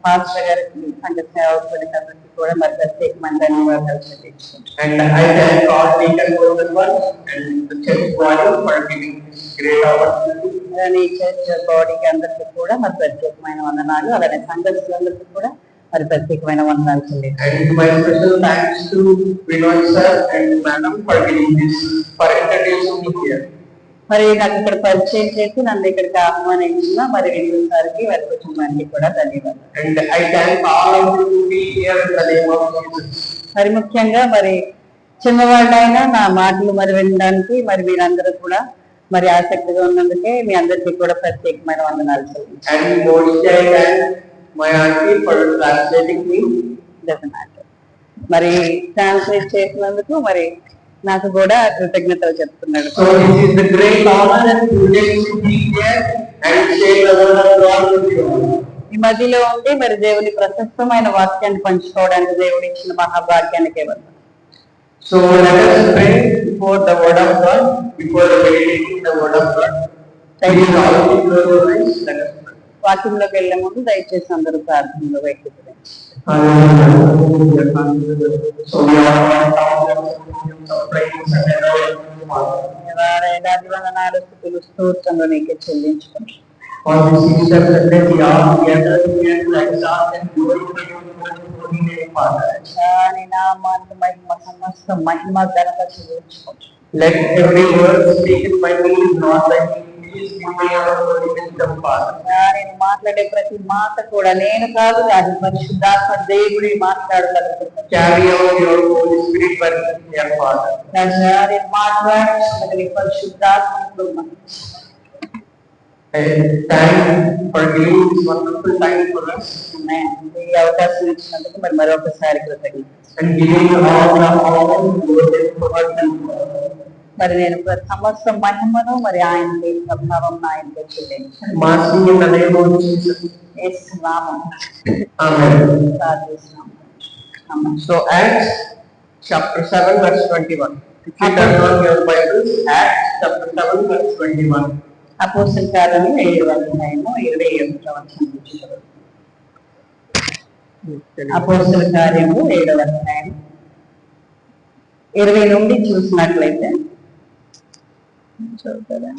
Pastor గారికి అంటే సేవకుడికి అందరికీ కూడా మరి ప్రత్యేకమైన ధన్యవాదాలు చెల్లించుకుంటున్నాను. And I thank all Deacon Govindan and the church body for giving this great opportunity. అలానే చర్చ్ బాడీకి అందరికీ కూడా మరి ప్రత్యేకమైన వందనాలు, అలానే సంఘస్థులందరికీ కూడా మరి ప్రత్యేకమైన వందనాలు చెల్లించుకుంటున్నాను. And my special thanks to Vinod sir and madam for giving this, for introducing me here. మరి నాకు ఇక్కడ పరిచయం చేసి నన్ను ఇక్కడికి ఆహ్వానించిన మరి వినోద్ సార్కి వారి కుటుంబానికి కూడా ధన్యవాదాలు. And I thank all of you to be here in the name of Jesus. మరి ముఖ్యంగా మరి చిన్నవాళ్ళైనా నా మాటలు మరి వినడానికి మరి మీరందరూ కూడా మరి ఆసక్తిగా ఉన్నందుకే మీ అందరికీ కూడా ప్రత్యేకమైన వందనాలు చెల్లించాను. And mostly I thank my auntie for translating me. మరి ట్రాన్స్లేట్ చేసినందుకు మరి నాకు కూడా కృతజ్ఞతలు చెప్తున్నాడు. So this is the great honor and privilege to be here and share the word of God with you. ఈ మధ్యలో ఉండి మరి దేవుని ప్రశస్తమైన వాక్యాన్ని పంచుకోవడానికి దేవుడు ఇచ్చిన మహాభాగ్యానికి వందనాలు. So let us pray before the word of God, before the meditating the word of God. Thank you all for your eyes. Let us pray. వాక్యంలోకి వెళ్లే ముందు దయచేసి అందరూ ప్రార్థనలో వ్యక్తిగతంగా. So we are praise and వేలాది వందనాలు స్తుతులు స్తోత్రములు నీకే చెల్లించుకుంటున్నాను. on this Easter Sunday we are together here to exalt and glorify your holy name, Father. నీ నామానికి మహిమ సమస్త మహిమ ఘనత చెల్లించుకుంటున్నాను. Let every word spoken by me is not by me. Please give me your holy wisdom, Father. నేను మాట్లాడే ప్రతి మాట కూడా నేను కాదు, అది పరిశుద్ధాత్మ దేవుడి మాట్లాడగలుగుతున్నాను. Carry out your Holy Spirit by your Father. నేను మాట్లాడే పరిశుద్ధాత్మ And thank you for giving this wonderful time for us. ఈ అవకాశం ఇచ్చినందుకు మరి మరొకసారి కృతజ్ఞతలు. And giving all the honor and glory to God. మరి నేను సమస్త మహిమను మరి ఆయనకి ప్రభావం ఆయనకి చెల్లించాను. Marching in the name of Jesus. యేసు నామం Amen. ప్రార్థిస్తున్నాము. ఆమేన్. So Acts chapter 7 verse 21. If you turn on your Bibles, Acts chapter 7 verse 21. అపోస్తలుల కార్యము 7వ అధ్యాయము 21వ వచనం నుంచి చదువుతాం. అపోస్తలుల కార్యము 7వ అధ్యాయం 20 నుండి చూసినట్లయితే చదువుతారా?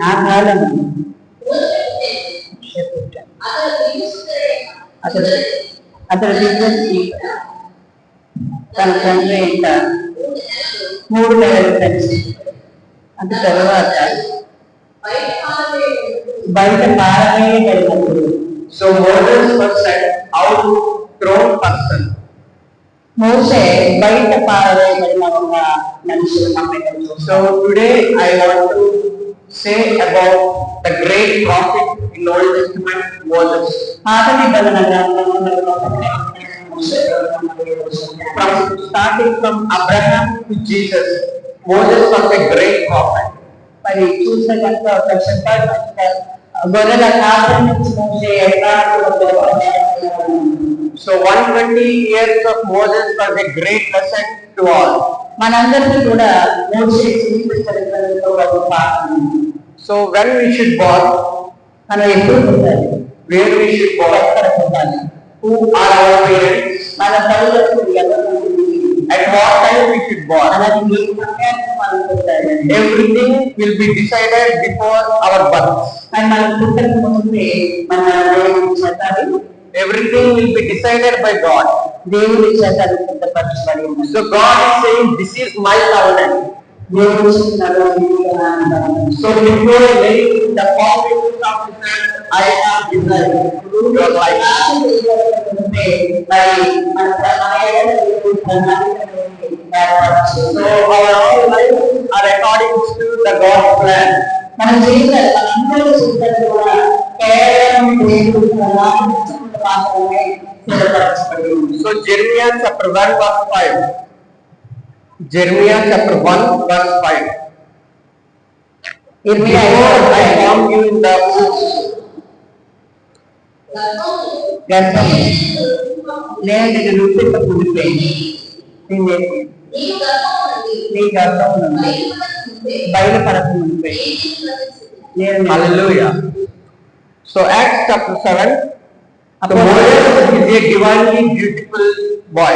ఆ కాలం అతడు దిగ్గజి తన తండ్రి ఇంకా 3 నెలలు కలిసి అది తర్వాత బయట పారవేయగలిగినప్పుడు So Moses was sent out thrown person. మోషే బయట పారవేయబడిన ఒక మనిషిని నమ్మకం. So today I want to say about the great prophet in Old Testament, Moses. పాత నిబంధన గ్రంథంలో Starting from Abraham to Jesus, Moses was a great prophet. మరి చూసే కనుక ఒక చెప్పాలి గొర్రెల కాపరి నుంచి మోషే ఎట్లా So 120 years of Moses was a great lesson to all. మనందరికీ కూడా మోషే జీవిత చరిత్రలో ఒక పాఠం. So when we should born, మనం ఎప్పుడు పుట్టాలి, where we should born, ఎక్కడ పుట్టాలి, who are our parents, మన తల్లిదండ్రులు ఎవరు, at what time we should born. అలాగే ఏ సమయానికి మనం పుట్టాలి. Everything will be decided before our birth. మరి మనం పుట్టక ముందే మన దేవుడి చేత Everything will be decided by God. దేవుడి చేత సిద్ధపరచబడి ఉంది. So God is saying, this is my covenant. దేవుడు చెప్తున్నాడు, So before laying the foundation of the earth, I have decided your life. మరి మన So our whole life are according to the God's plan. మన జీవితాలు మనందరూ జీవితాలు కూడా కేవలం దేవుడి ప్రణాళిక మాత్రమే సిద్ధపరచబడి ఉంది. So Jeremiah chapter 1 verse 5. Jeremiah chapter 1 verse 5. ఇర్మియా Before I formed you in the womb, గర్భం నేను నిన్ను రూపిత పుడితే నీ గర్భం నుండి బయలుపడక ముందే Hallelujah. So Acts chapter 7. So Moses is a divinely beautiful boy.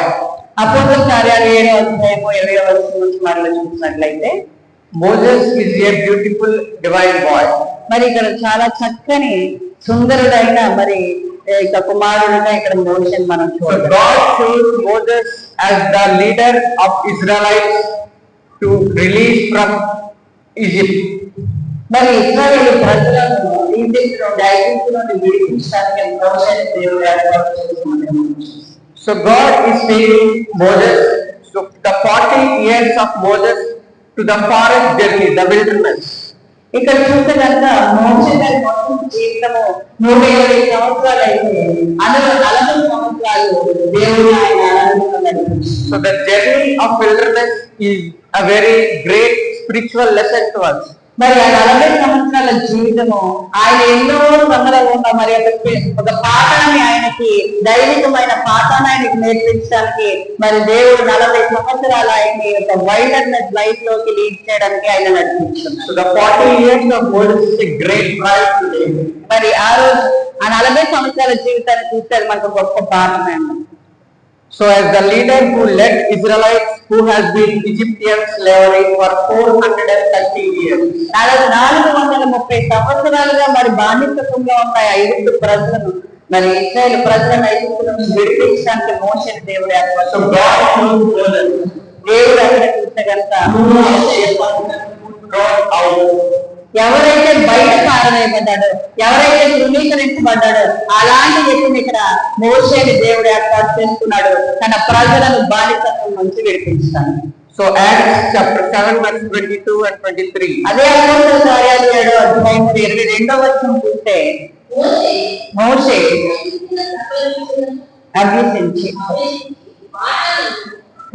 అపోస్తలుల కార్యాలు 7వ అధ్యాయము 20వ వచనం నుంచి మరలా చూసినట్లయితే Moses is a beautiful divine boy. మరి ఇక్కడ చాలా చక్కని సుందరుడైన మరి ఇక కుమారుడుగా ఇక్కడ మోషేని మనం So చూడాలి. God chose Moses as the leader of Israelites to release from Egypt. మరి ఇశ్రాయేలు ప్రజలను ఈజిప్ట్ నుండి ఐగుప్తు నుండి విడిపించడానికి మోషేని దేవుడు ఏర్పాటు చేస్తున్నాడు. So God is taking Moses, so the 40 years of Moses to the forest journey, the wilderness. ఇక్కడ చూస్తే కనుక మోషే గారి మొత్తం జీవితము 120 సంవత్సరాలు అయితే అందులో 40 సంవత్సరాలు దేవుడు ఆయన అరణ్యంలో నడిపించాడు. So the journey of wilderness is a very great spiritual lesson to us. మరి ఆ 40 సంవత్సరాల జీవితము ఆయన ఎన్నో శ్రమల ఉన్న మరి ఒక పాఠాన్ని ఆయనకి దైవికమైన పాఠాన్ని ఆయనకి నేర్పించడానికి మరి దేవుడు 40 సంవత్సరాలు ఆయన్ని ఒక వైల్డర్నెస్ లైఫ్ లోకి లీడ్ చేయడానికి ఆయన నడిపించాడు. So the 40 years of Moses is a great prize today. మరి ఆ రోజు ఆ 40 సంవత్సరాల జీవితాన్ని చూస్తే అది మనకు గొప్ప పాఠమే. So as the leader who led Israelites who has been Egyptian slavery for 430 years. 430 సంవత్సరాలుగా మరి బానిసత్వంలో ఉన్న ఐగుప్తు ప్రజలను మరి ఇశ్రాయేలు ప్రజలను ఐగుప్తు నుంచి విడిపించడానికి మోషేని దేవుడు ఏర్పాటు So God chose Moses. దేవుడు అక్కడ చూస్తే కనుక ఎవరైతే బయట పారవేయబడ్డాడో ఎవరైతే ధృవీకరించబడ్డాడో అలాంటి వ్యక్తిని ఇక్కడ మోషేని దేవుడు ఏర్పాటు చేసుకున్నాడు తన ప్రజలను బానిసత్వం నుంచి విడిపించడానికి. So Acts chapter 7 verse 22 and 23. అదే అపోస్తలుల కార్యాలు 7వ అధ్యాయం 22వ వచనం చూస్తే మోషే అభ్యసించి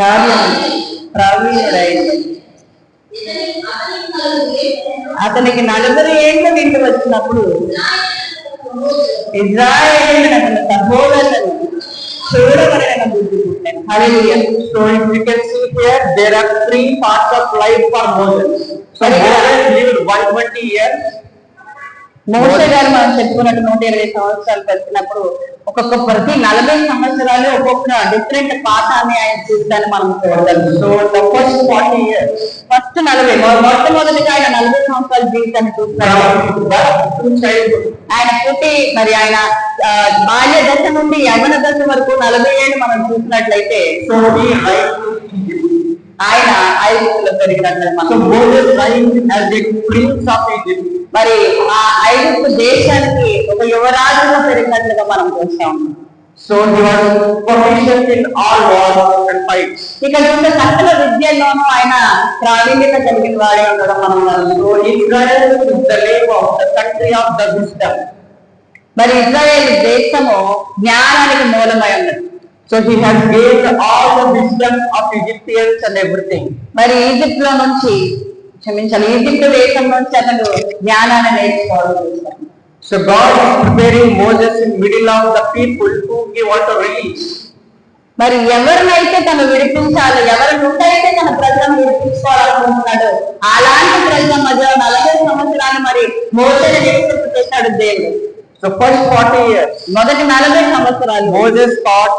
కార్యం ప్రవీణుడైంది. అతనికి 40 ఏళ్ల నిండి వచ్చినప్పుడు ఇజ్రాయేలీయులు అతని సహోదరులను చూడవలెనని బుద్ధి పుట్టెను. హల్లెలూయా. So if you can see here, there are 3 parts of life for Moses. So Moses lived 120 years. మోషే గారు మనం చెప్పుకున్నట్టు 120 సంవత్సరాలు వచ్చినప్పుడు ఒక్కొక్క ప్రతి 40 సంవత్సరాలు ఒక్కొక్క డిఫరెంట్ పాఠాన్ని ఆయన చూస్తాన్ని మనం చూడగలం. So the first 40 years, first 40 మొట్టమొదటిగా ఆయన 40 సంవత్సరాల జీవితాన్ని చూస్తాడు. ఆయన పుట్టి మరి ఆయన బాల్య దశ నుండి యవ్వన దశ వరకు 40 ఏళ్ళు మనం చూసినట్లయితే so he reigned in Egypt. ఆయన ఐగుప్తులో పెరిగినట్లు మనం. So Moses reigned as a prince of Egypt. మరి ఆ ఐగుప్తు దేశానికి ఒక యువరాజుగా పెరిగినట్లుగా మనం చూస్తాం. So he was proficient in all wars and fights. ఇక్కడ చూస్తే సకల విద్యల్లోనూ ఆయన ప్రావీణ్యత కలిగిన వాడే ఉండడం మనం. So Israel is the name of the country of the wisdom. మరి ఇశ్రాయేలు దేశము జ్ఞానానికి మూలమై ఉన్నది. So he has gained all the wisdom of Egyptians and everything. మరి ఈజిప్ట్ లో నుంచి క్షమించాలి ఈజిప్ట్ దేశం నుంచి అతను జ్ఞానాన్ని నేర్చుకోవడం. So God is preparing Moses in middle of the people who he want to release. మరి ఎవరినైతే తను విడిపించాలో ఎవరి నుండి అయితే తన ప్రజలను విడిపించుకోవాలనుకుంటున్నాడు అలాంటి ప్రజల మధ్య 40 సంవత్సరాలు మరి మోషేని నియమింపు చేశాడు దేవుడు. So first 40 years, మొదటి 40 సంవత్సరాలు Moses thought,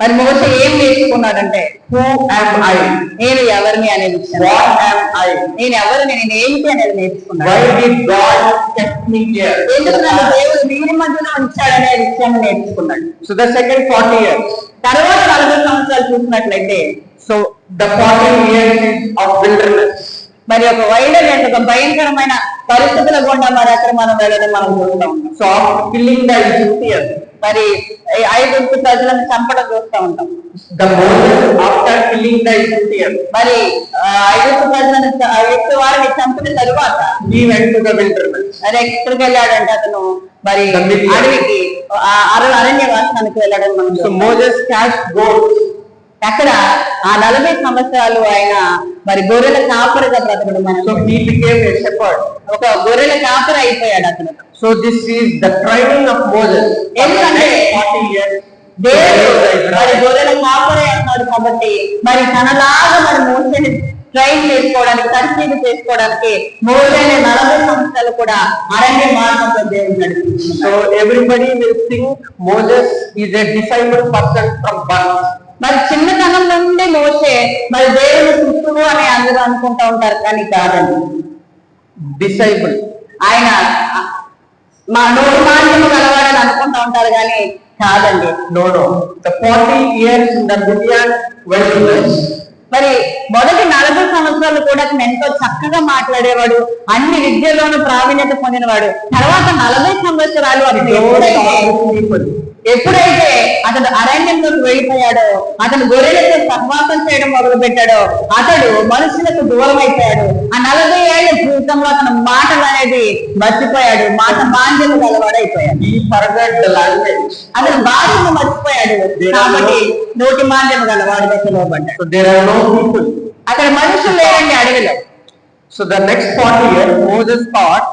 మరి మోషే ఏం నేర్చుకున్నాడంటే who am I? నేను ఎవరిని అనేది విషయం. What am I? నేను ఎవరిని నేను ఏమిటి అనేది నేర్చుకున్నాడు. Why did God kept me here? ఎందుకు నన్ను దేవుడు వీరి మధ్యలో ఉంచాడనే విషయాన్ని నేర్చుకున్నాడు. So the second 40 years. తర్వాత 40 సంవత్సరాలు చూసినట్లయితే So the 40 years of wilderness. మరి ఒక వైల్డ్ ఒక భయంకరమైన పరిస్థితుల గుండా మరి అక్కడ మనం వెళ్ళడం మనం చూస్తాం. So after killing the Egyptians, మరి ఐగుప్తు ప్రజలను చంపడం చూస్తూ ఉంటాం. the Moses after killing the Egyptians, మరి ఐగుప్తు ప్రజలను ఐగుప్తు వారిని చంపిన తరువాత he went to the wilderness. మరి ఎక్కడికి వెళ్ళాడంటే అతను మరి అడవికి అరణ్యవాసానికి వెళ్ళడం మనం So చూస్తాం. Moses cast goats. అక్కడ ఆ 40 సంవత్సరాలు ఆయన మరి గొర్రెల కాపరిగా బ్రతకడం మనం. So he became a shepherd. ఒక గొర్రెల కాపరి అయిపోయాడు అతను. So this is the training of Moses. ఎందుకంటే 40 years. దేవుడు మరి గొర్రెల కాపరి అన్నాడు కాబట్టి మరి తనలాగా మరి మోషేని ట్రైన్ చేసుకోవడానికి, తర్ఫీదు చేసుకోవడానికి మోసే 40 సంవత్సరాలు కూడా అరణ్య మార్గంలో దేవుడు నడిపించాడు. So everybody will think Moses is a disciple person from birth. మరి చిన్నతనం నుండి మోసే మరి దేవుని శిష్యుడు అని అందరూ అనుకుంటా ఉంటారు, కానీ కాదండి. Disciple. ఆయన మా నోటి మాంద్యము గలవాడని అనుకుంటా ఉంటారు, కానీ కాదండి. No. The 40 years in the Midian wilderness. మరి మొదటి 40 సంవత్సరాలు కూడా అతను ఎంతో చక్కగా మాట్లాడేవాడు, అన్ని విద్యలోనూ ప్రావీణ్యత పొందినవాడు. తర్వాత 40 సంవత్సరాలు అతను ఎప్పుడైతే అతడు అరణ్యంలోకి వెళ్ళిపోయాడో, అతను గొర్రెలతో సహవాసం చేయడం మొదలు పెట్టాడో, అతడు మనుషులకు దూరం అయిపోయాడు. ఆ 40 ఏళ్ల జీవితంలో అతను మాటలు అనేది మర్చిపోయాడు, మాట మాంద్యము గలవాడైపోయాడు. అతను భాషను మర్చిపోయాడు, కాబట్టి నోటి మాంద్యము గలవాడుగా పిలువబడ్డాడు. అక్కడ మనుషులు లేరండి అడవిలో. So the next 40 years Moses thought,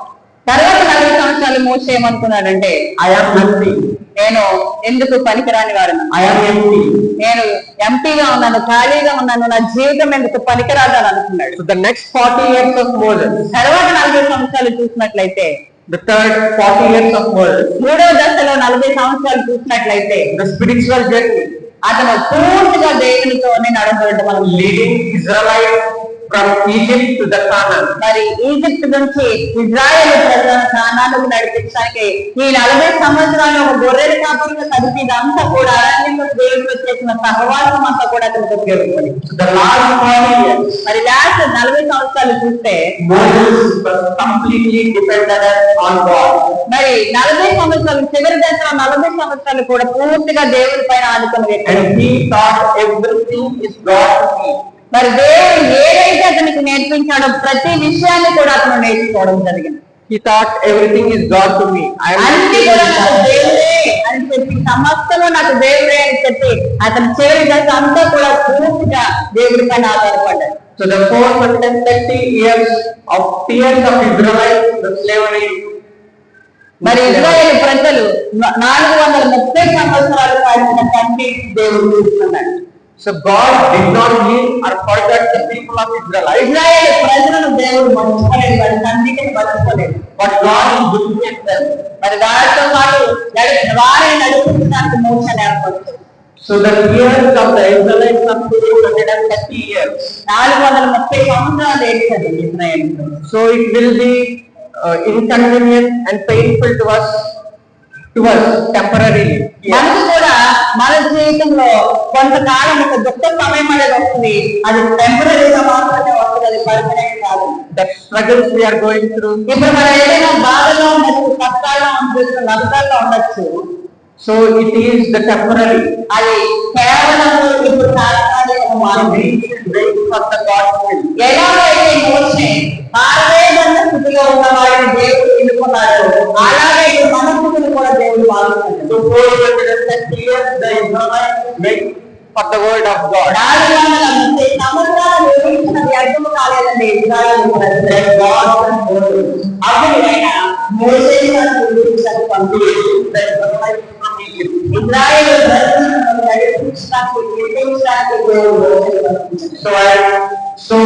తర్వాత 40 సంవత్సరాలు మోసే ఏమనుకున్నాడంటే, I am empty. నేను ఎందుకు పనికిరాని వాడను, I am empty. నేను ఎంపీగా ఉన్నాను, ఖాళీగా ఉన్నాను, నా జీవితం ఎందుకు పనికిరాదని అనుకున్నాడు. So the next 40 years of Moses, తర్వాత 40 సంవత్సరాలు చూసినట్లయితే, the third 40 years of Moses, మూడవ దశలో 40 సంవత్సరాలు చూసినట్లయితే, the spiritual journey, అతను పూర్తిగా దేవునితోనే నడవడం మనం leading Israelites from Egypt to the Canaan. మరి ఈజిప్ట్ నుంచి ఇజ్రాయెల్ ప్రజల కానానుకు నడిపించడానికి ఈ 40 సంవత్సరాలు ఒక గొర్రెల కాపురిగా కలిపి ఇదంతా కూడా అరణ్యంలో దేవుడు చేసిన సహవాసం అంతా కూడా అతనికి ఉపయోగపడింది. The last 40 years, మరి లాస్ట్ 40 సంవత్సరాలు చూస్తే Moses was completely dependent on God. మరి 40 సంవత్సరాలు చివరి దశలో 40 సంవత్సరాలు కూడా పూర్తిగా దేవుని పైన ఆనుకుని And he thought everything is God to me. మరి దేవుడు ఏదైతే అతనికి నేర్పించాడో ప్రతి విషయాన్ని కూడా అతను నేర్చుకోవడం జరిగింది. He thought everything is God to me. అన్ని కూడా నాకు దేవుడే అని చెప్పి, సమస్తము నాకు దేవుడే అని చెప్పి అతని చివరి దశ అంతా కూడా పూర్తిగా దేవుడి పైన ఆధారపడ్డాడు. So the 430 years of tears of Israelites, the slavery. మరి ఇజ్రాయేలు ప్రజలు 430 సంవత్సరాలు కాల్చిన తండ్రి దేవుడు చూస్తున్నాడు. So God did not leave or forget the people of Israel. Israel ప్రజలను దేవుడు మర్చిపోలేదు, వారి తండ్రికి మర్చిపోలేదు. But God is looking at them. మరి వారితో పాటు వారిని నడిపించడానికి మోసాన్ని ఏర్పడుతుంది. So the years of the Israelites are 430 years. 430 సంవత్సరాలు ఏడ్చారు Israel. So it will be inconvenient and painful to us temporarily. మనకు కూడా మన జీవితంలో కొంతకాలం ఒక దుఃఖ సమయం అనేది వస్తుంది, అది టెంపరీగా మాత్రమే వస్తుంది, అది పర్మనెంట్ కాదు. The struggles we are going through. ఇప్పుడు మనం ఏదైనా బాధలో ఉండొచ్చు, కష్టాల్లో ఉండొచ్చు, నష్టాల్లో ఉండొచ్చు. So it is the temporary. అది కేవలం ఇప్పుడు తాత్కాలిక మాత్రమే. Wait for the God's will. ఎలాగైతే మోసే పారవేదన స్థితిలో ఉన్న వారిని దేవుడు ఎన్నుకున్నాడు, అలాగే మన స్థితిని కూడా దేవుడు వాడుతున్నాడు. So 430 years the Israelites wait for the word of God. 430 సంవత్సరాలు నిర్వహించిన వ్యర్థము కాలేదండి ఇజ్రాయేలు ప్రజలు. అప్పుడు ఆయన మోసేని నిర్వహించారు, ఇజ్రాయేలు ప్రజలను నడిపించడానికి దేవుడు. So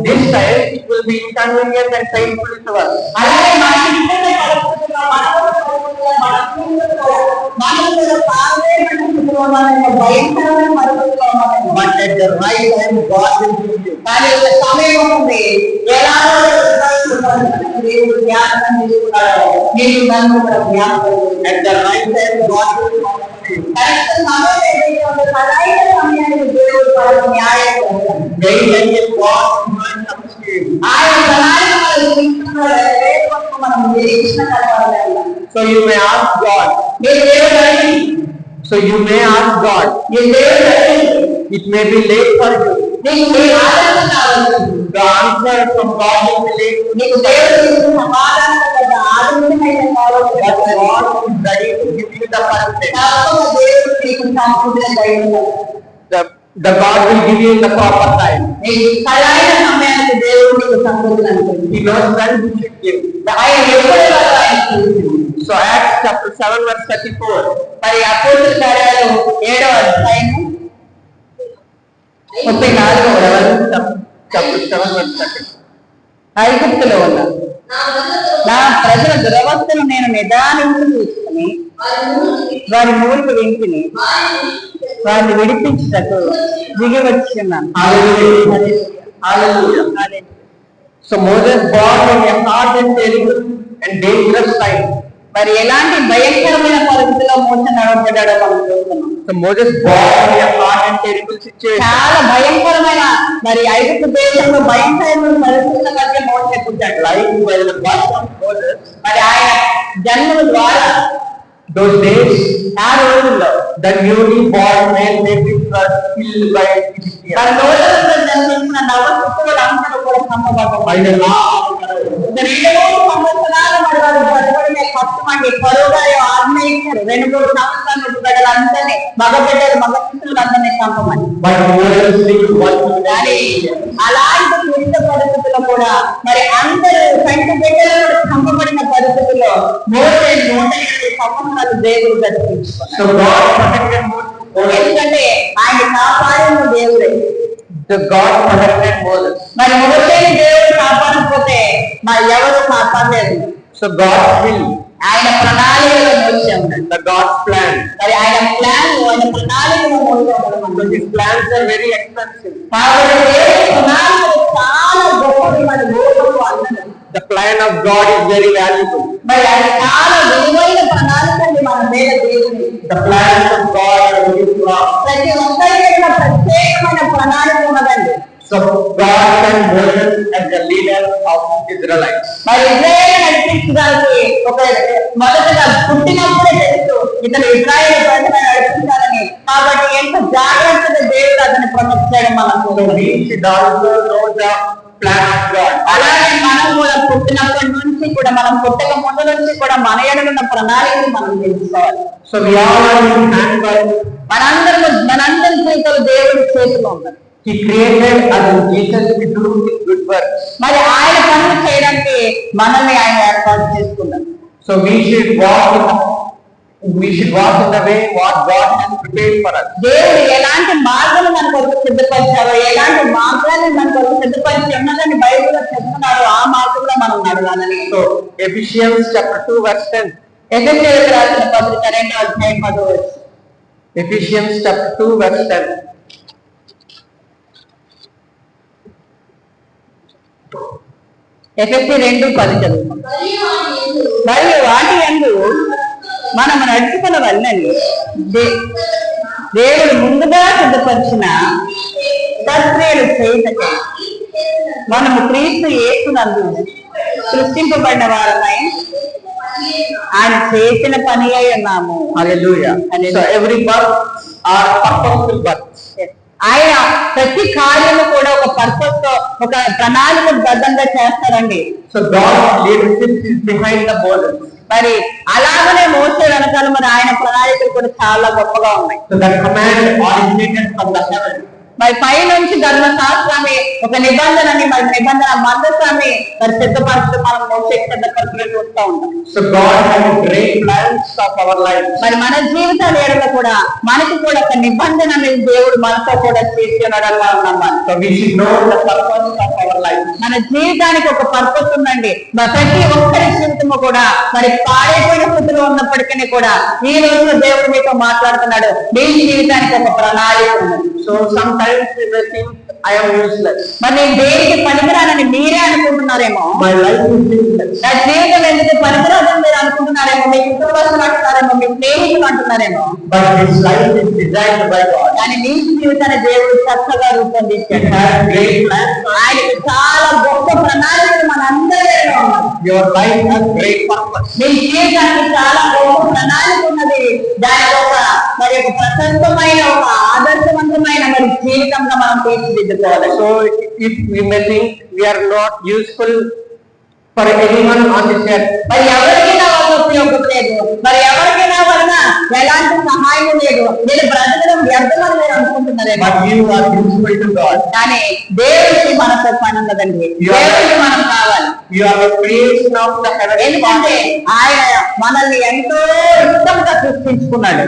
this time it will be inconvenient and painful to us. అలాగే మన ఇంటిలో కలుపుతున్న మనలో పారవేదన స్థితిలో ఉన్నామని భయంకరమైన పరిస్థితిలో ఉన్నామని. But at the right time God will give you. కానీ ఒక సమయం ఉంది, ఎలాగో దేవుడు జ్ఞాపకం తీసుకున్నాడో మీరు దాన్ని కూడా జ్ఞాపకం. At the right time God will give you. Correct సమయం ఏదైతే ఉందో సరైన సమయానికి దేవుడు మనకు న్యాయం చేస్తాడు. Wait until God's word comes to you. ఆయన ప్రణాళికలు తీసుకున్నాడు, మనం నిరీక్షణ కలగాలి. So you may ask God. మీరు దేవుడు అడిగి, So you may ask God. మీరు దేవుడు అడిగి, It may be late for you. నీకు మీ ఆదరణ కావచ్చు. The answer from God will be late. నీకు దేవుడు ఇచ్చిన సమాధానం కదా ఆనందమైన కావచ్చు. But God is ready to give you the perfect. తప్పక దేవుడు నీకు సంపూర్ణ ధైర్యం. The God will give you in the proper time. నీకు సరైన సమయానికి దేవుడు నీకు సంపూర్ణ అనుకుంటుంది. He knows when He should give. ఆయన ఎప్పుడు ఆయన తెలుసు. So Acts chapter 7 verse 34. మరి అపోస్తలుల కార్యాలు 7వ అధ్యాయం 34వ వచనం. chapter 7 verse 30. ఐగుప్తులో ఉన్న నా ప్రజల దురవస్థను నేను నిదానించి చూసుకుని వారి మూలిక వింటిని వారిని విడిపించుటకు దిగి వచ్చి ఉన్నాను. So Moses brought in a hard and terrible and dangerous time. మరి ఎలాంటి భయంకరమైన పరిస్థితిలో మోస నడవబడ్డాడో మనం చూస్తున్నాం. So Moses brought in a hard and terrible situation. చాలా భయంకరమైన మరి ఐగుప్తు దేశంలో భయంకరమైన పరిస్థితుల మధ్య మోస పుట్టాడు. Like by the birth of Moses, మరి ఆయన జన్మ ద్వారా those days, ఆ రోజుల్లో the newly born men they were killed by Egyptians. మరి రోజుల్లో జన్మించిన నవశిశువులందరూ కూడా చంపబడ్డారు. By the law of Pharaoh. 2 సంవత్సరాలు మరి వారు బతకడమే కష్టమండి. కరువుగా ఆజ్ఞ ఇచ్చారు. 2-3 సంవత్సరాలు బిడ్డలందరినీ మగ శిశువులందరినీ చంపమని. But Moses did what he కానీ wanted. అలాంటి క్లిష్ట పరిస్థితుల్లో కూడా మరి అందరూ కంటి బిడ్డలు చంపబడిన పరిస్థితుల్లో మోసే 120 సంవత్సరాలు దేవుడు దర్శించుకున్నారు. So God protected Moses. ఎందుకంటే ఆయన కాపాడిన దేవుడే. The God protected Moses. మరి మోసేని దేవుడు కాపాడకపోతే మరి ఎవరు కాపాడలేదు. So God's will, ఆయన ప్రణాళికలో మోసే ఉన్నాడు. the God's plan. మరి ఆయన ప్రణాళికలో మోసే ఉన్నాడు. So his plans are very expensive. కాబట్టి దేవుని ప్రణాళిక చాలా గొప్పది. మరి మోసకు అన్నది The plan of God is very valuable. మరి అది చాలా విలువైన ప్రణాళిక అండి మన మీద దేవుని. The plans of God are very strong. ప్రతి ఒక్కరికి కూడా ప్రత్యేకమైన ప్రణాళిక ఉన్నదండి. So God sent Moses as the leader of Israelites. మరి ఇజ్రాయేల్ నడిపించడానికి ఒక మొదటగా పుట్టినప్పుడే తెలుసు ఇతను ఇజ్రాయేల్ ప్రజలను నడిపించాలని. కాబట్టి ఎంత జాగ్రత్తగా దేవుడు అతన్ని ప్రొటెక్ట్ చేయడం మనం So చూడాలి. we should also know the plan of God. అలాగే మనం కూడా పుట్టినప్పటి నుంచి కూడా మనం పుట్టక ముందు నుంచి కూడా మన ఎడలున్న ప్రణాళికను మనం తెలుసుకోవాలి. So we all are in hand by మనందరి జీవితాలు దేవుడి చేతిలో ఉన్నది. He created us in Jesus to do his good works. మరి ఆయన పనులు చేయడానికి మనల్ని ఆయన ఏర్పాటు చేసుకున్నాం. So we should walk in the way what God has prepared for us. దేవుడు ఎలాంటి మార్గాలు మన కొరకు సిద్ధపరిచారో, ఎలాంటి మార్గాన్ని మన కొరకు సిద్ధపరిచి ఉన్నదని బైబిల్లో చెప్తున్నారో ఆ మార్గంలో మనం నడవాలని. So Ephesians chapter 2 verse 10. ఎఫెసీయులకు రాసిన పత్రిక 2వ అధ్యాయం 10వ వచనం. Ephesians chapter 2 verse 10. ఎఫెసీ 2:10 చదువుతాం. మరియు వాటి యందు మనము నడుచుకున్న వల్లని దేవుడు ముందుగా సిద్ధపరిచిన సత్క్రియలు చేయుటకై మనము క్రీస్తు యేసునందు సృష్టింపబడిన వారమై ఆయన చేసిన పని అయి ఉన్నాము. Hallelujah. So every birth are purposeful births. ఆయన ప్రతి కార్యము కూడా ఒక పర్పస్ తో ఒక ప్రణాళిక బద్ధంగా చేస్తారండి. So God's leadership is behind the borders. మరి అలాగనే మోసే వెనకాల మరి ఆయన ప్రణాళికలు కూడా చాలా గొప్పగా ఉన్నాయి. So the command originated from the heaven. మరి పై నుంచి ధర్మశాస్త్రాన్ని ఒక నిబంధనని మరి నిబంధన మందసాన్ని మరి సిద్ధపరచడం మనం మోసే సిద్ధపరచడం చూస్తూ ఉంటాం. So God has great plans of our lives. మరి మన జీవితాల ఏడలో కూడా మనకి కూడా ఒక నిబంధన అనేది దేవుడు మనతో కూడా చేసి ఉన్నాడని మనం నమ్మాలి. So we should know the purpose of our life. మన జీవితానికి ఒక పర్పస్ ఉందండి. ప్రతి ఒక్కరి జీవితము కూడా మరి పాడైపోయిన స్థితిలో ఉన్నప్పటికీ కూడా ఈ రోజు దేవుడు మీతో మాట్లాడుతున్నాడు. మీ జీవితానికి ఒక ప్రణాళిక ఉన్నది. So sometimes we may think I am useless. మరి నేను దేనికి పనికిరానని మీరే అనుకుంటున్నారేమో. My life is useless. నా జీవితం ఎందుకు పనికిరాదని మీరు అనుకుంటున్నారేమో. మీ కుటుంబస్తులు అంటున్నారేమో, మీ స్నేహితులు అంటున్నారేమో. But this life is designed by God. కానీ నీ జీవితాన్ని దేవుడు చక్కగా రూపొందించాడు. He has great plans. ఆయనకు చాలా గొప్ప ప్రణాళికలు మనందరిలో ఉన్నాయి. Your life has great purpose. మీ జీవితానికి చాలా గొప్ప ప్రణాళిక ఉన్నది. దాని ఒక మరి ఒక ప్రశస్తమైన ఒక ఆదర్శవంతమైన మరి జీవితంగా మనం తీర్చిదిద్దుకోవాలి. So if we may think we are not useful for anyone on this earth. మరి ఎవరికైనా వాళ్ళ ఉపయోగం లేదు. మరి ఎవరికైనా వలన ఎలాంటి సహాయం లేదు. నేను బ్రతకడం వ్యర్థమని మీరు అనుకుంటున్నారేమో. But you are useful to God. కానీ దేవుడికి మనతో పని ఉన్నదండి. దేవుడికి మనం కావాలి. You are the creation of the heavenly ఎందుకంటే Father. ఆయన మనల్ని ఎంతో ఇష్టంగా సృష్టించుకున్నాడు.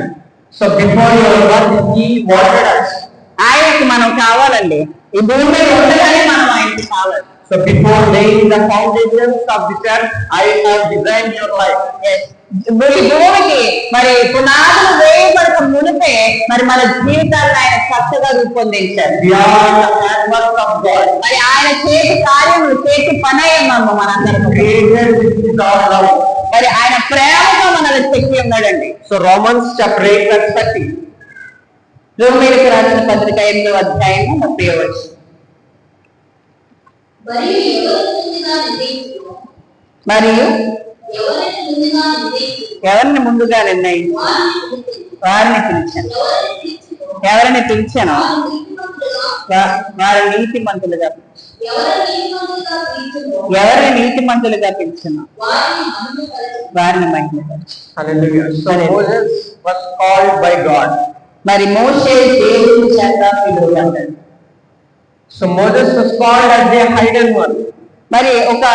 So before your birth, He wanted us. ఆయనకి మనం కావాలండి. ఈ భూమి మీద ఉండగానే మనం ఆయనకి కావాలి. So before laying the foundations of this earth, I have designed your life. Yes. ఈ భూమికి మరి పునాదులు వేయబడక మునిపే మరి మన జీవితాలను ఆయన చక్కగా రూపొందించారు. We are the handwork of God. మరి ఆయన చేతి కార్యములు చేతి పనయ్యమ్మ మనందరం Created with our love. మరి ఆయన ప్రేమతో మనల్ని చెక్కి ఉన్నాడండి. So Romans chapter 8 verse 30. రోమీయులకు రాసిన పత్రిక 8వ అధ్యాయము 30వ వచనం. మరియు ఎవరిని ముందుగా నిర్ణయించు వారిని పిలిచాను. ఎవరిని పిలిచానో వారి నీతిమంతులుగా ఎవరిని నీతిమంతులుగా పిలిచానో వారిని మహిమపరచు. Hallelujah. So Moses was called by God. మరి మోషే దేవుని చేత పిలువబడ్డాడు. So Moses was called as the hidden one. మరి ఒక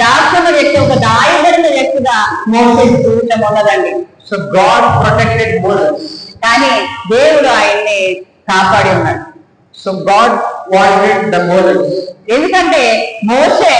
దాచున్న వ్యక్తి, ఒక దాయబడిన వ్యక్తిగా మోషే జీవితం ఉన్నదండి. So God protected Moses. కానీ దేవుడు ఆయన్ని కాపాడి ఉన్నాడు. So God wanted the Moses. ఎందుకంటే మోషే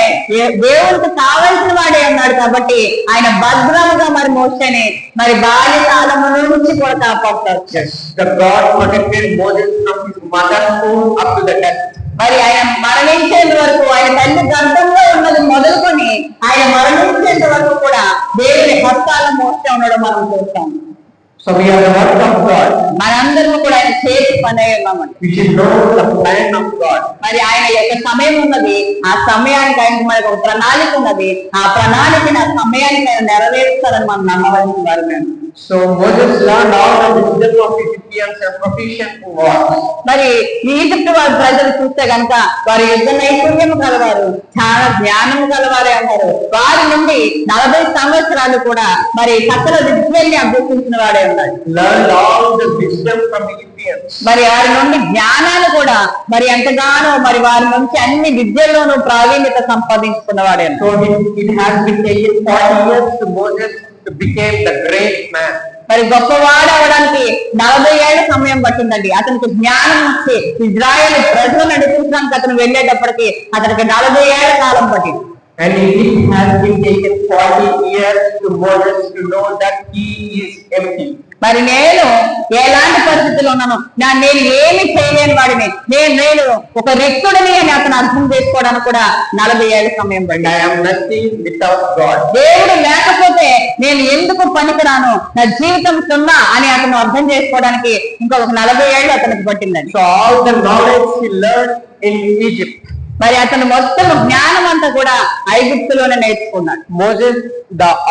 దేవుడికి కావలసిన వాడే ఉన్నాడు కాబట్టి ఆయన భద్రముగా మరి మోషేని మరి బాల్యకాలము నుంచి కూడా కాపాడుతారు. Yes, the God protected Moses from his mother's womb up to the death. మరి ఆయన మరణించేంత వరకు, ఆయన తల్లి గర్భంలో ఉన్నది మొదలుకొని ఆయన మరణించేంత వరకు కూడా దేవుని హస్తాల మోస్తే ఉండడం మనం చూస్తాం. So we are the work of God. మనందరము కూడా ఆయన చేతి పనే ఉన్నామండి. We should know the plan of God. మరి ఆయన యొక్క సమయం ఉన్నది, ఆ సమయానికి ఆయనకు మనకు ఒక ప్రణాళిక ఉన్నది, ఆ ప్రణాళికని ఆ సమయానికి ఆయన నెరవేరుస్తారని మనం నమ్మవలసిన వారు మేము. So Moses learned all the wisdom of Egyptians and proficient in war. మరి ఈజిప్ట్ వారి ప్రజలు చూస్తే కనుక వారి యుద్ధ నైపుణ్యం గలవారు, చాలా జ్ఞానం గలవారే అన్నారు. వారి నుండి 40 సంవత్సరాలు కూడా మరి సకల విద్యల్ని అభ్యసించిన వాడే ఉన్నాడు. Learned all the wisdom from Egyptians. మరి వారి నుండి జ్ఞానాలు కూడా మరి ఎంతగానో మరి వారి నుంచి అన్ని విద్యల్లోనూ ప్రావీణ్యత సంపాదించుకున్న వాడే. So it has been taken 40 years to Moses to become the great man. మరి గొప్పవాడు అవడానికి 40 ఏళ్ల సమయం పట్టిందండి. అతనికి జ్ఞానం వచ్చి ఇజ్రాయేల్ ప్రజలు నడిపించడానికి అతను వెళ్ళేటప్పటికి అతనికి 40 ఏళ్ల కాలం పట్టింది. And it has been taken 40 years to Moses to know that he is empty. మరి నేను ఎలాంటి పరిస్థితుల్లో ఉన్నాను, నేను ఏమి చేయలేని వాడిని, నేను ఒక రిక్తుడిని అని అతను అర్థం చేసుకోవడానికి కూడా 40 ఏళ్ల సమయం పడింది. I am nothing without God. దేవుడు లేకపోతే నేను ఎందుకు పనికిరాను, నా జీవితం సున్నా అని అతను అర్థం చేసుకోవడానికి ఇంకొక 40 ఏళ్ళు అతనికి పట్టిందండి. So all the knowledge he learned in Egypt. మరి అతను మొత్తం జ్ఞానం అంతా కూడా ఐగుప్తులోనే నేర్చుకున్నాడు. Moses,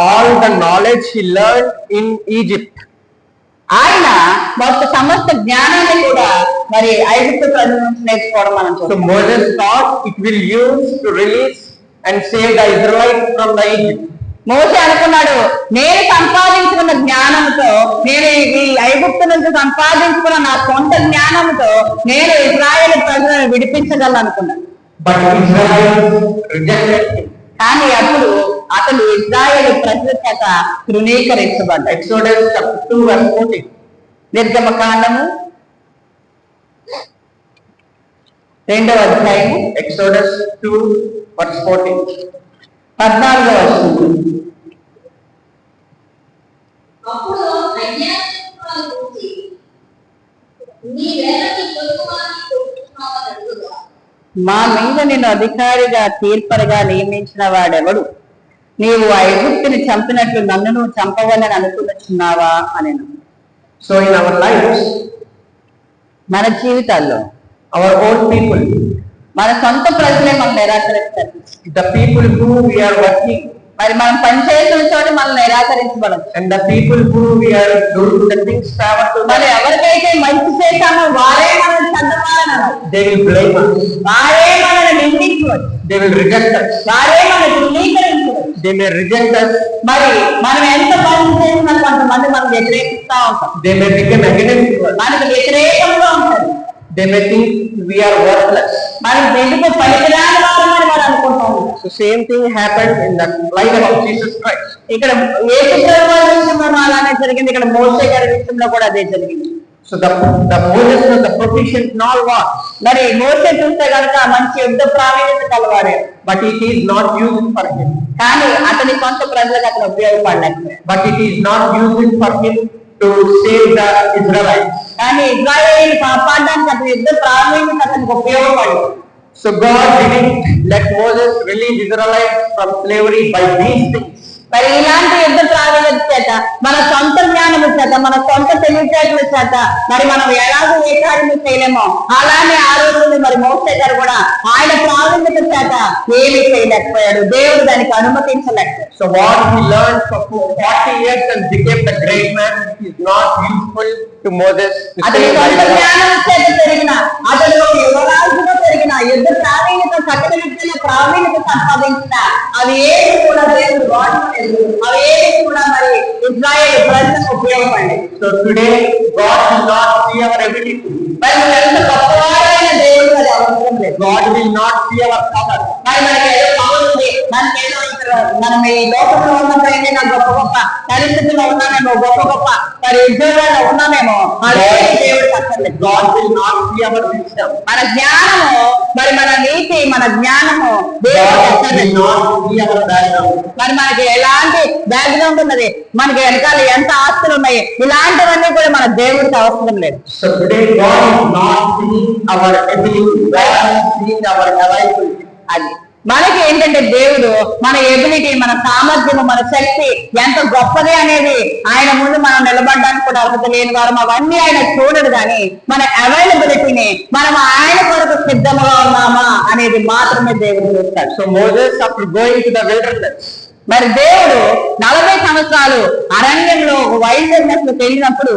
all the knowledge he learned in Egypt. ఆయన మొత్తం సమస్త జ్ఞానాన్ని కూడా మరి ఐగుప్తు ప్రజల నుంచి నేర్చుకోవడం మనం So చూస్తాం. Moses thought it will use to release and save the Israelites from the Egypt. మోషే అనుకున్నాడు, నేను సంపాదించుకున్న జ్ఞానంతో, నేను ఈ ఐగుప్తు నుంచి సంపాదించుకున్న నా సొంత జ్ఞానంతో నేను ఇజ్రాయేల్ ప్రజలను విడిపించగలను అనుకున్నాడు. But Israel rejected him. కానీ అప్పుడు అతను ఇజ్రాయేల్ ప్రజల చేత తృణీకరించబడ్డాడు. Exodus chapter 2 verse 14. నిర్గమకాండము 2వ అధ్యాయము Exodus 2 verse 14. 14వ వచనం. అప్పుడు అన్యాయస్తులను చూసి నీవేళకి పొరుగువారిని కొట్టుకున్నావని అడుగుగా, మా మీద నిన్ను అధికారిగా తీర్పరిగా నియమించిన వాడెవడు, నీవు ఆ ఐగుప్తుని చంపినట్లు నన్ను నువ్వు చంపవాలని అనుకున్నావా అని. So in our lives, మన జీవితాల్లో our own people, మన సొంత ప్రజలే మనం నిరాకరిస్తారు. the people who we are working, మరి మనం పనిచేసిన చోట మనం నిరాకరించబడచ్చు. and the people who we are doing the things favor to మరి them, ఎవరికైతే మంచి చేశామో వారే మనల్ని చెడ్డవారని అన్నారు. they will blame us, వారే మనల్ని నిందించవచ్చు, they will reject us, వారే మనల్ని తృణీకరించవచ్చు. they may reject us, మరి మనం ఎంత పని చేసినా కొంతమంది మనం వ్యతిరేకిస్తా ఉంటాం, they may become against us, మనకు వ్యతిరేకంగా ఉంటుంది. they may think we are worthless. మనం ఎందుకు పనికిరాని వారమని మనం అనుకుంటాం. So same thing happened in the life of Jesus Christ. ఇక్కడ యేసు ప్రభువు విషయంలో అలానే జరిగింది, ఇక్కడ మోషే గారి విషయంలో కూడా అదే జరిగింది. So the Moses was the proficient in all wars, మరి మోసే చూస్తే కనుక మంచి యుద్ధ ప్రావీణ్యత కలవాడే, but it is not used for him. కానీ అతని సొంత ప్రజలకు అతను ఉపయోగపడలేదు. But it is not used for him to save the Israelites. కానీ ఇజ్రాయేలు కాపాడడానికి అతని యుద్ధ ప్రావీణ్యత అతనికి ఉపయోగపడలేదు. So God didn't let Moses release Israelites from slavery by these things. మరి ఇలాంటి యుద్ధ ప్రావీణ్యత చేత, మన సొంత జ్ఞానము చేత, మన సొంత తెలివితేటల చేత మరి మనం ఎలాగో ఏ కార్యము చేయలేమో అలానే ఆ రోజుల్లో మరి మోసే గారు కూడా ఆయన ప్రావీణ్యత చేత ఏమీ చేయలేకపోయాడు. దేవుడు దానికి అనుమతించలేక. So what he learned for 40 years and became the great man is not useful to Moses. To అతని save సొంత Israel. జ్ఞానం చేత పెరిగిన, అతను యువరాజుగా పెరిగిన, యుద్ధ ప్రావీణ్యత, సకల విద్యల ప్రావీణ్యత సంపాదించిన అవి ఏమి కూడా దేవుడు వాడలేదు. అవి ఏమి కూడా మరి ఇజ్రాయేల్ ప్రజలకు ఉపయోగపడలేదు. So today God will not see our ability. మరి మనం ఎంత గొప్పవారైన దేవుడు అది అవసరం లేదు. God will not see our power. మరి మనకి ఏదో పవర్ ఉంది, మనకేదో ఇక్కడ మనం ఈ లోకంలో ఉన్నప్పుడు నాకు గొప్ప గొప్ప పరిస్థితుల్లో ఉన్నామేమో, గొప్ప గొప్ప మరి ఉద్యోగాల్లో ఉన్నామేమో, అదే దేవుడు అక్కర్లేదు. God will not see our wisdom. మన జ్ఞానము, మరి మన నీతి, మన జ్ఞానము దేవుడు God will అక్కర్లేదు. not see our background. మరి మనకి ఎలాంటి బ్యాక్గ్రౌండ్ ఉన్నది, మనకి వెనకాల ఎంత ఆస్తులు ఉన్నాయి, ఇలాంటివన్నీ కూడా మన దేవుడికి అవసరం లేదు. So today God is not seeing our ability. God is seeing our availability. అది మనకి ఏంటంటే దేవుడు మన ఎబిలిటీ, మన సామర్థ్యము, మన శక్తి ఎంత గొప్పది అనేది ఆయన ముందు మనం నిలబడడానికి కూడా అర్హత లేని వారు అవన్నీ ఆయన చూడడు. కానీ మన అవైలబిలిటీని మనం ఆయన కొరకు సిద్ధంగా ఉన్నామా అనేది మాత్రమే దేవుడు చూస్తాడు. So Moses, after going to the wilderness, మరి దేవుడు 40 సంవత్సరాలు అరణ్యంలో వైల్డ్నెస్ లో వెళ్ళినప్పుడు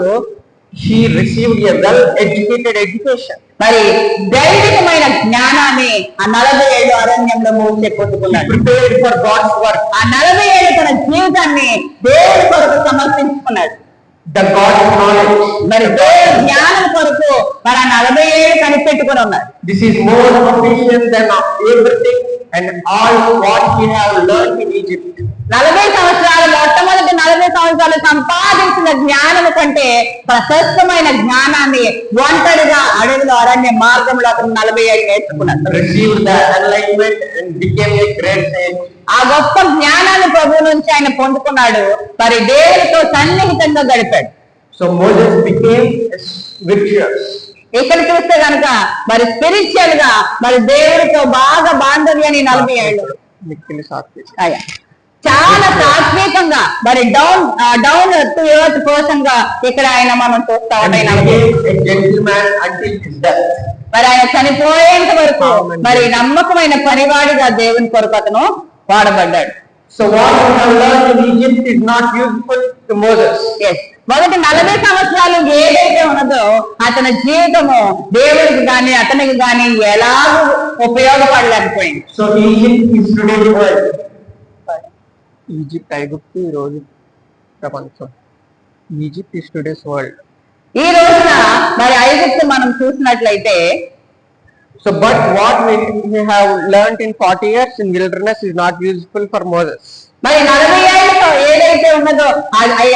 he received a well-educated education. మరి దైవికమైన జ్ఞానాన్ని ఆ 40 ఏళ్ళు అరణ్యంలో మోసే He పొందుకున్నాడు. prepared for God's work. ఆ 40 ఏళ్ళు తన జీవితాన్ని దేవుడి కొరకు సమర్పించుకున్నాడు. The God's knowledge. మరి దేవుడి జ్ఞానం కొరకు మరి ఆ 40 ఏళ్ళు కనిపెట్టుకుని ఉన్నాడు. This is more proficient than everything and all what he have learned in Egypt. 40 సంవత్సరాలు, మొట్టమొదటి 40 సంవత్సరాలు సంపాదించిన జ్ఞానము కంటే ప్రశస్తమైన జ్ఞానాన్ని ఒంటరిగా అడవిలో అరణ్య మార్గంలో అతను 40 ఏళ్ళు నేర్చుకున్నాడు. Received the enlightenment and became a great sage. ఆ గొప్ప జ్ఞానాన్ని ప్రభువు నుంచి ఆయన పొందుకున్నాడు. మరి దేవుడితో సన్నిహితంగా గడిపాడు. So Moses became virtuous. ఇక్కడ చూస్తే కనుక మరి స్పిరిచువల్ గా మరి దేవుడితో బాగా బాంధవ్యాన్ని 40 ఏళ్ళు అయ్యా. చాలా తాత్వికంగా మరి డౌన్ టు ఎర్త్ పర్సన్ గా ఇక్కడ ఆయన మనం చూస్తా And ఉంటాం. became a gentleman until his death. మరి ఆయన చనిపోయేంత వరకు మరి నమ్మకమైన పనివాడిగా దేవుని కొరకు అతను వాడబడ్డాడు. So what we have learned in Egypt is not useful to Moses. Yes. మొదటి 40 సంవత్సరాలు ఏదైతే ఉన్నదో అతని జీవితము దేవుడికి గాని అతనికి గాని ఎలాగూ ఉపయోగపడలేకపోయింది. So Egypt is today's world. Egypt ఐగుప్తు ఈ రోజు ప్రపంచం. Egypt is today's world. ఈ రోజున మరి ఐగుప్తు మనం చూసినట్లయితే So but what we have learnt in 40 years in wilderness is not useful for Moses. మరి 40 ఏళ్ళతో ఏదైతే ఉన్నదో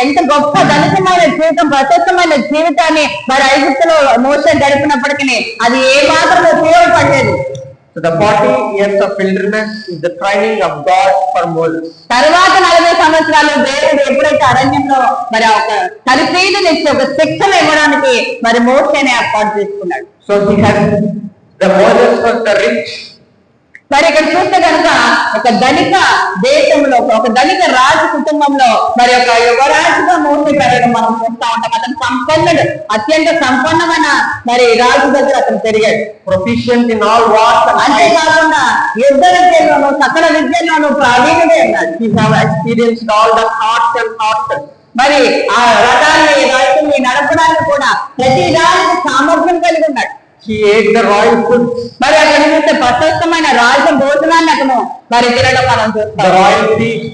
ఎంత గొప్ప దళితమైన జీవితం, ప్రశస్తమైన జీవితాన్ని మరి ఐగుప్తులో మోసే గడిపినప్పటికీ అది ఏ మాత్రం ఉపయోగపడలేదు. So the 40 years of wilderness is the training of God for Moses. తర్వాత 40 సంవత్సరాలు దేవుడు ఎప్పుడైతే అరణ్యంలో మరి ఒక తరఫీదునిచ్చి ఒక శిక్షణ ఇవ్వడానికి మరి మోసేనే ఏర్పాటు చేసుకున్నాడు. So he had the Moses was the rich. మరి ఇక్కడ చూస్తే కనుక ఒక ధనిక దేశంలో, ఒక ధనిక రాజు కుటుంబంలో మరి ఒక యువరాజుగా మోసే పెరగడం మనం చూస్తా ఉంటాం. అతను సంపన్నుడు, అత్యంత సంపన్నమైన మరి రాజు దగ్గర అతను పెరిగాడు. Proficient in all wars and fights. అంతేకాకుండా యుద్ధ విద్యలోను సకల విద్యలోను ప్రావీణ్యుడే ఉన్నాడు. He have experienced all the thoughts and horses. మరి ఆ రథాన్ని రైతుల్ని నడపడానికి కూడా ప్రతి దానికి సామర్థ్యం కలిగి ఉన్నాడు. He ate the royal foods. మరి అక్కడ చూస్తే ప్రశస్తమైన రాజ భోజనాన్ని అతను మరి తినడం మనం The చూస్తాం. royal feast.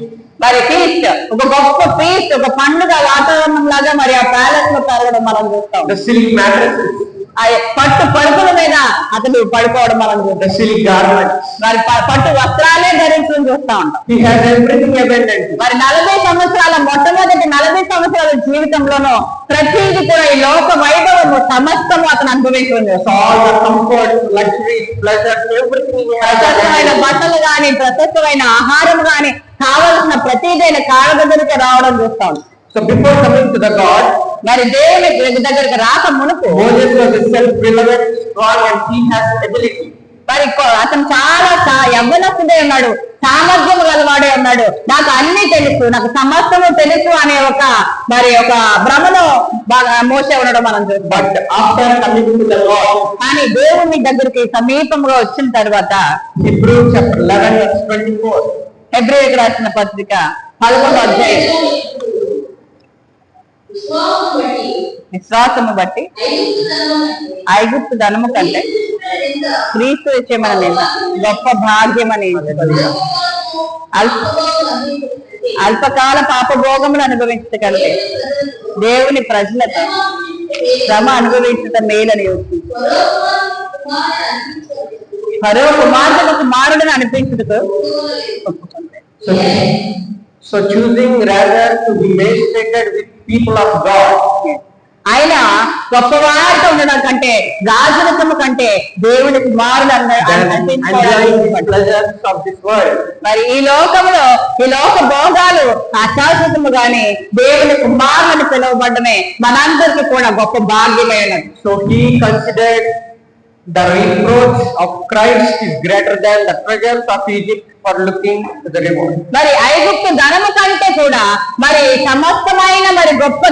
మరి ఫీస్ట్, ఒక గొప్ప ఫీస్ట్, ఒక పండుగ వాతావరణం లాగా మరి ఆ ప్యాలెస్ లో పెరగడం మనం చూస్తాం. The silk mattresses. ఆ పట్టు పరుపుల మీద అతడు పడుకోవడం మనం చూస్తాం. the silk garments. మరి పట్టు వస్త్రాలే ధరించడం చూస్తా ఉంటాం. He has everything abundant. మరి 40 సంవత్సరాల మొట్టమొదటి 40 సంవత్సరాల జీవితంలోనూ ప్రతిదీ కూడా ఈ లోక వైభవము సమస్తము అతను అనుభవించడం చూస్తాం. All the comforts, luxuries, pleasures, everything he has ప్రశస్తమైన abundant. బట్టలు గాని, ప్రశస్తమైన ఆహారం గాని, కావలసిన ప్రతిదైన కాళ్ళ దగ్గరికి రావడం చూస్తాం. So before coming to the God, మరి దేవుని దగ్గరికి రాక మునుపు Moses was a self-reliant, strong, and he has ability. మరి అతను చాలా యవ్వనస్తుడే ఉన్నాడు, సామర్థ్యం గలవాడే ఉన్నాడు. నాకు అన్ని తెలుసు, నాకు సమస్తము తెలుసు అనే ఒక భ్రమలో బాగా మోసే ఉండడం మనం చూస్తాం. But after coming to the Lord, కానీ దేవుని దగ్గరికి సమీపంగా వచ్చిన తర్వాత Hebrews chapter 11 verse 24. హెబ్రీయులకు రాసిన పత్రిక 11వ అధ్యాయం. విశ్వాసము బట్టి ఐగుప్తు ధనము కంటే క్రీస్తు విషయమైన నింద గొప్ప భాగ్యమని అల్పకాల పాపభోగములు అనుభవించట కంటే దేవుని ప్రజలతో శ్రమ అనుభవించట మేలని మరో కుమార్తెకు కుమారుడిని అనిపించుటకు So choosing rather to be made with people of God. ఆయన గొప్పవారితో ఉండడం కంటే రాజరకము కంటే దేవుని కుమారుడు మరి ఈ లోకంలో ఈ లోక భోగాలు అశాశ్వతము గాని దేవుని కుమారుని పిలువబడమే మనందరికీ కూడా గొప్ప భాగ్యమైనది. So he considered the reproach of Christ is greater than the treasures of Egypt for looking to the reward. మరి ఐగుప్తు ధనము కంటే కూడా మరి సమస్తమైన మరి గొప్ప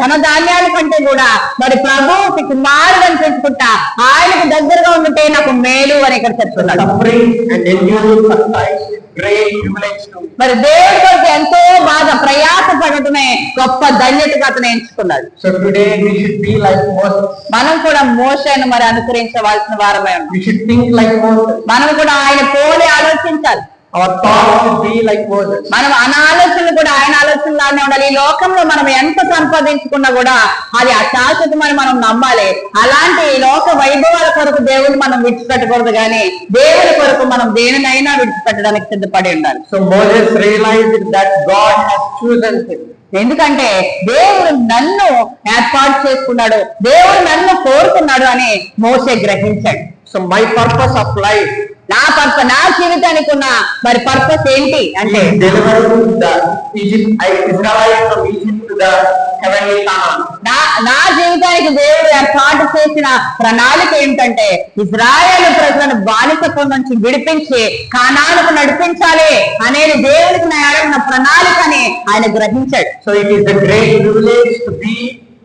ధనధాన్యాల కంటే కూడా మరి ప్రభువుకి కుమారుడని తెలుసుకుంటా ఆయనకు దగ్గరగా ఉంటే నాకు మేలు అని ఇక్కడ చెప్తున్నాడు. Suffering and enduring for Christ is great privilege to me. మరి దేవుడి కొరకు ఎంతో బాగా ప్రయాస పడటమే గొప్ప ధన్యతగా అతను ఎంచుకున్నాడు. So today we should be like Moses. మనం కూడా మోషేను మరి అనుసరించవలసిన వారమే ఉన్నాం. We should think like Moses. మనం కూడా ఆయన పోలి ఆలోచించాలి. Our thoughts should be like Moses. మనం ఆలోచనలు కూడా ఆయన ఆలోచనలానే ఉండాలి. ఈ లోకంలో మనం ఎంత సంపాదించుకున్నా కూడా అది అశాశ్వతమని మనం నమ్మాలి. అలాంటి ఈ లోక వైభవాల కొరకు దేవుని మనం విడిచిపెట్టకూడదు కానీ దేవుని కొరకు మనం దేనినైనా విడిచిపెట్టడానికి సిద్ధపడి ఉండాలి. So Moses realized that God has chosen him. ఎందుకంటే దేవుడు నన్ను ఏర్పాటు చేసుకున్నాడు, దేవుడు నన్ను కోరుకున్నాడు అని మోసే గ్రహించాడు. So my purpose of life, నా జీవితానికి ఉన్న మరి పర్పస్ ఏంటి అంటే delivering the Israelites from Egypt to the heavenly Canaan. నా జీవితానికి దేవుడు ఏర్పాటు చేసిన ప్రణాళిక ఏంటంటే ఇశ్రాయేలు ప్రజలను బానిసత్వం నుంచి విడిపించి కానానుకు నడిపించాలి అనేది దేవుడికి ఉన్న ప్రణాళికని ఆయన గ్రహించాడు. So it is a great privilege to be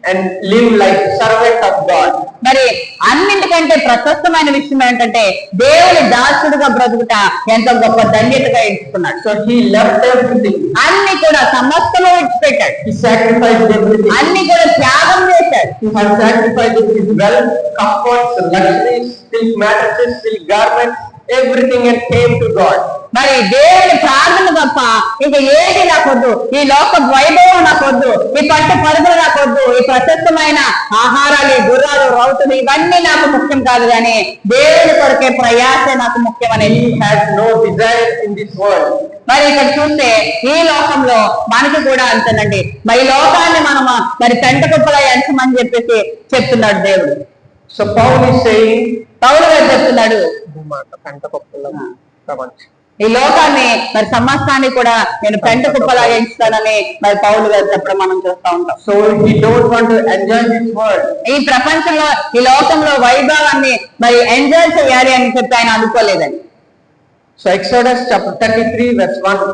and live like servant of God. మరి అన్నింటికంటే ప్రశస్తమైన విషయం ఏంటంటే దేవుని దాసుడుగా బ్రతుకుట ఎంతో గొప్ప ధన్యతగా ఎంచుకున్నాడు. So he left everything. అన్ని కూడా సమస్తము విడిచిపెట్టాడు. He sacrificed everything. అన్ని కూడా త్యాగం చేశాడు. He has sacrificed his wealth, comforts, luxuries, silk mattresses, silk garments, everything, and came to God. మరి దేవుని ప్రార్థన తప్ప ఇక ఏది నాకొద్దు, ఈ లోక వైభవం నాకొద్దు, ఈ పట్టు పరుగులు నాకొద్దు, ఈ ప్రశస్తమైన ఆహారాలు, గుర్రాలు, రౌతులు ఇవన్నీ నాకు ముఖ్యం కాదు కానీ దేవుని కొరకే ప్రయాసే నాకు ముఖ్యమనేది. He has no desire in this world. మరి ఇక్కడ చూస్తే ఈ లోకంలో మనకి కూడా అంతేనండి. మరి లోకాన్ని మనం మరి పెంట కుప్పలా ఎంచమని చెప్పేసి చెప్తున్నాడు దేవుడు. So Paul is saying, పౌలు గారు చెప్తున్నాడు ఈ లోకాన్ని మరి సమస్తాన్ని కూడా నేను పెంట కుప్పలా ఎంచుతానని మరి పౌలు గారు చెప్పడం మనం చూస్తూ ఉంటాం. So he don't want to enjoy this world. ఈ ప్రపంచంలో ఈ లోకంలో వైభవాన్ని మరి ఎంజాయ్ చేయాలి అని చెప్పి ఆయన అనుకోలేదని. So Exodus chapter 33 verse 1.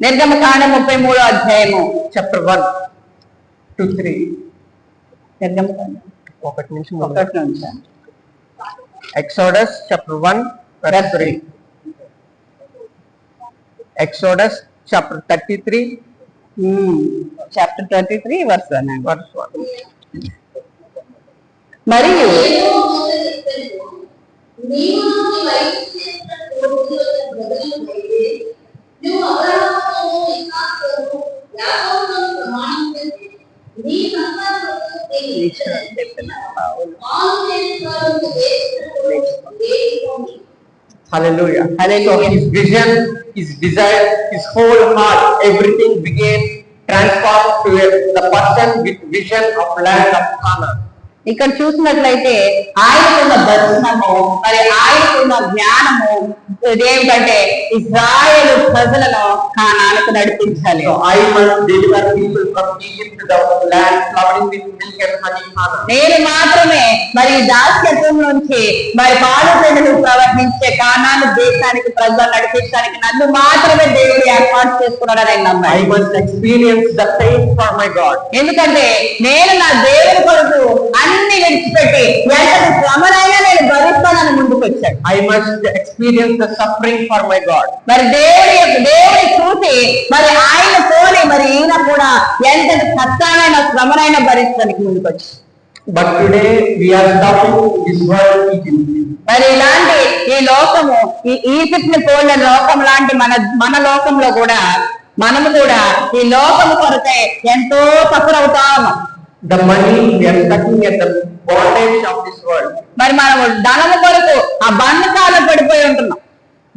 నిర్గమకాండం 33వ అధ్యాయము chapter 1 to 3. నిర్గమకాండం 1 నుంచి Exodus chapter 1 verse 3. Exodus chapter 33 chapter 33 verse 1. మరియు నీ Hallelujah. Hallelujah. So his vision, his desire, his whole heart, everything became transformed to the person with vision of land of Canaan. ఇక్కడ చూసినట్లయితే ఆయనకున్న దర్శనము మరి ఆయనకున్న జ్ఞానము ఇదేమిటంటే ఇశ్రాయేలు ప్రజలను కానానికి నడిపించాలి. So I must deliver people from Egypt to the land flowing with milk and honey, Canaan. నేను మాత్రమే మరి దాస్యత్వం నుంచి మరి పాలు పెనులు ప్రవహించే కానాను దేశానికి ప్రజలు నడిపించడానికి నన్ను మాత్రమే దేవుడు ఏర్పాటు చేసుకున్నాడని ఆయన నమ్మాడు. I must experience the pain for my God. ఎందుకంటే నేను నా దేవుని కొరకు అన్ని విడిచిపెట్టి ఎంతటి శ్రమనైనా నేను భరిస్తానని ముందుకు వచ్చాడు. I must experience the suffering for my God. మరి దేవుని చూసి మరి ఆయన పోని మరి ఈయన కూడా ఎంతటి కష్టానైనా శ్రమనైనా భరించడానికి ముందుకు వచ్చాడు. But today we are stopping this world Egypt. మరి ఇలాంటి ఈ లోకము ఈ ఈజిప్ట్ ని పోలిన లోకం లాంటి మన లోకంలో కూడా మనము కూడా ఈ లోకము కొరకే ఎంతో సఫర్ అవుతా ఉన్నాం. The money we are stuck at the bondage of this world. మరి మనము ధనము కొరకు ఆ బంధకాలు పడిపోయి ఉంటున్నాం.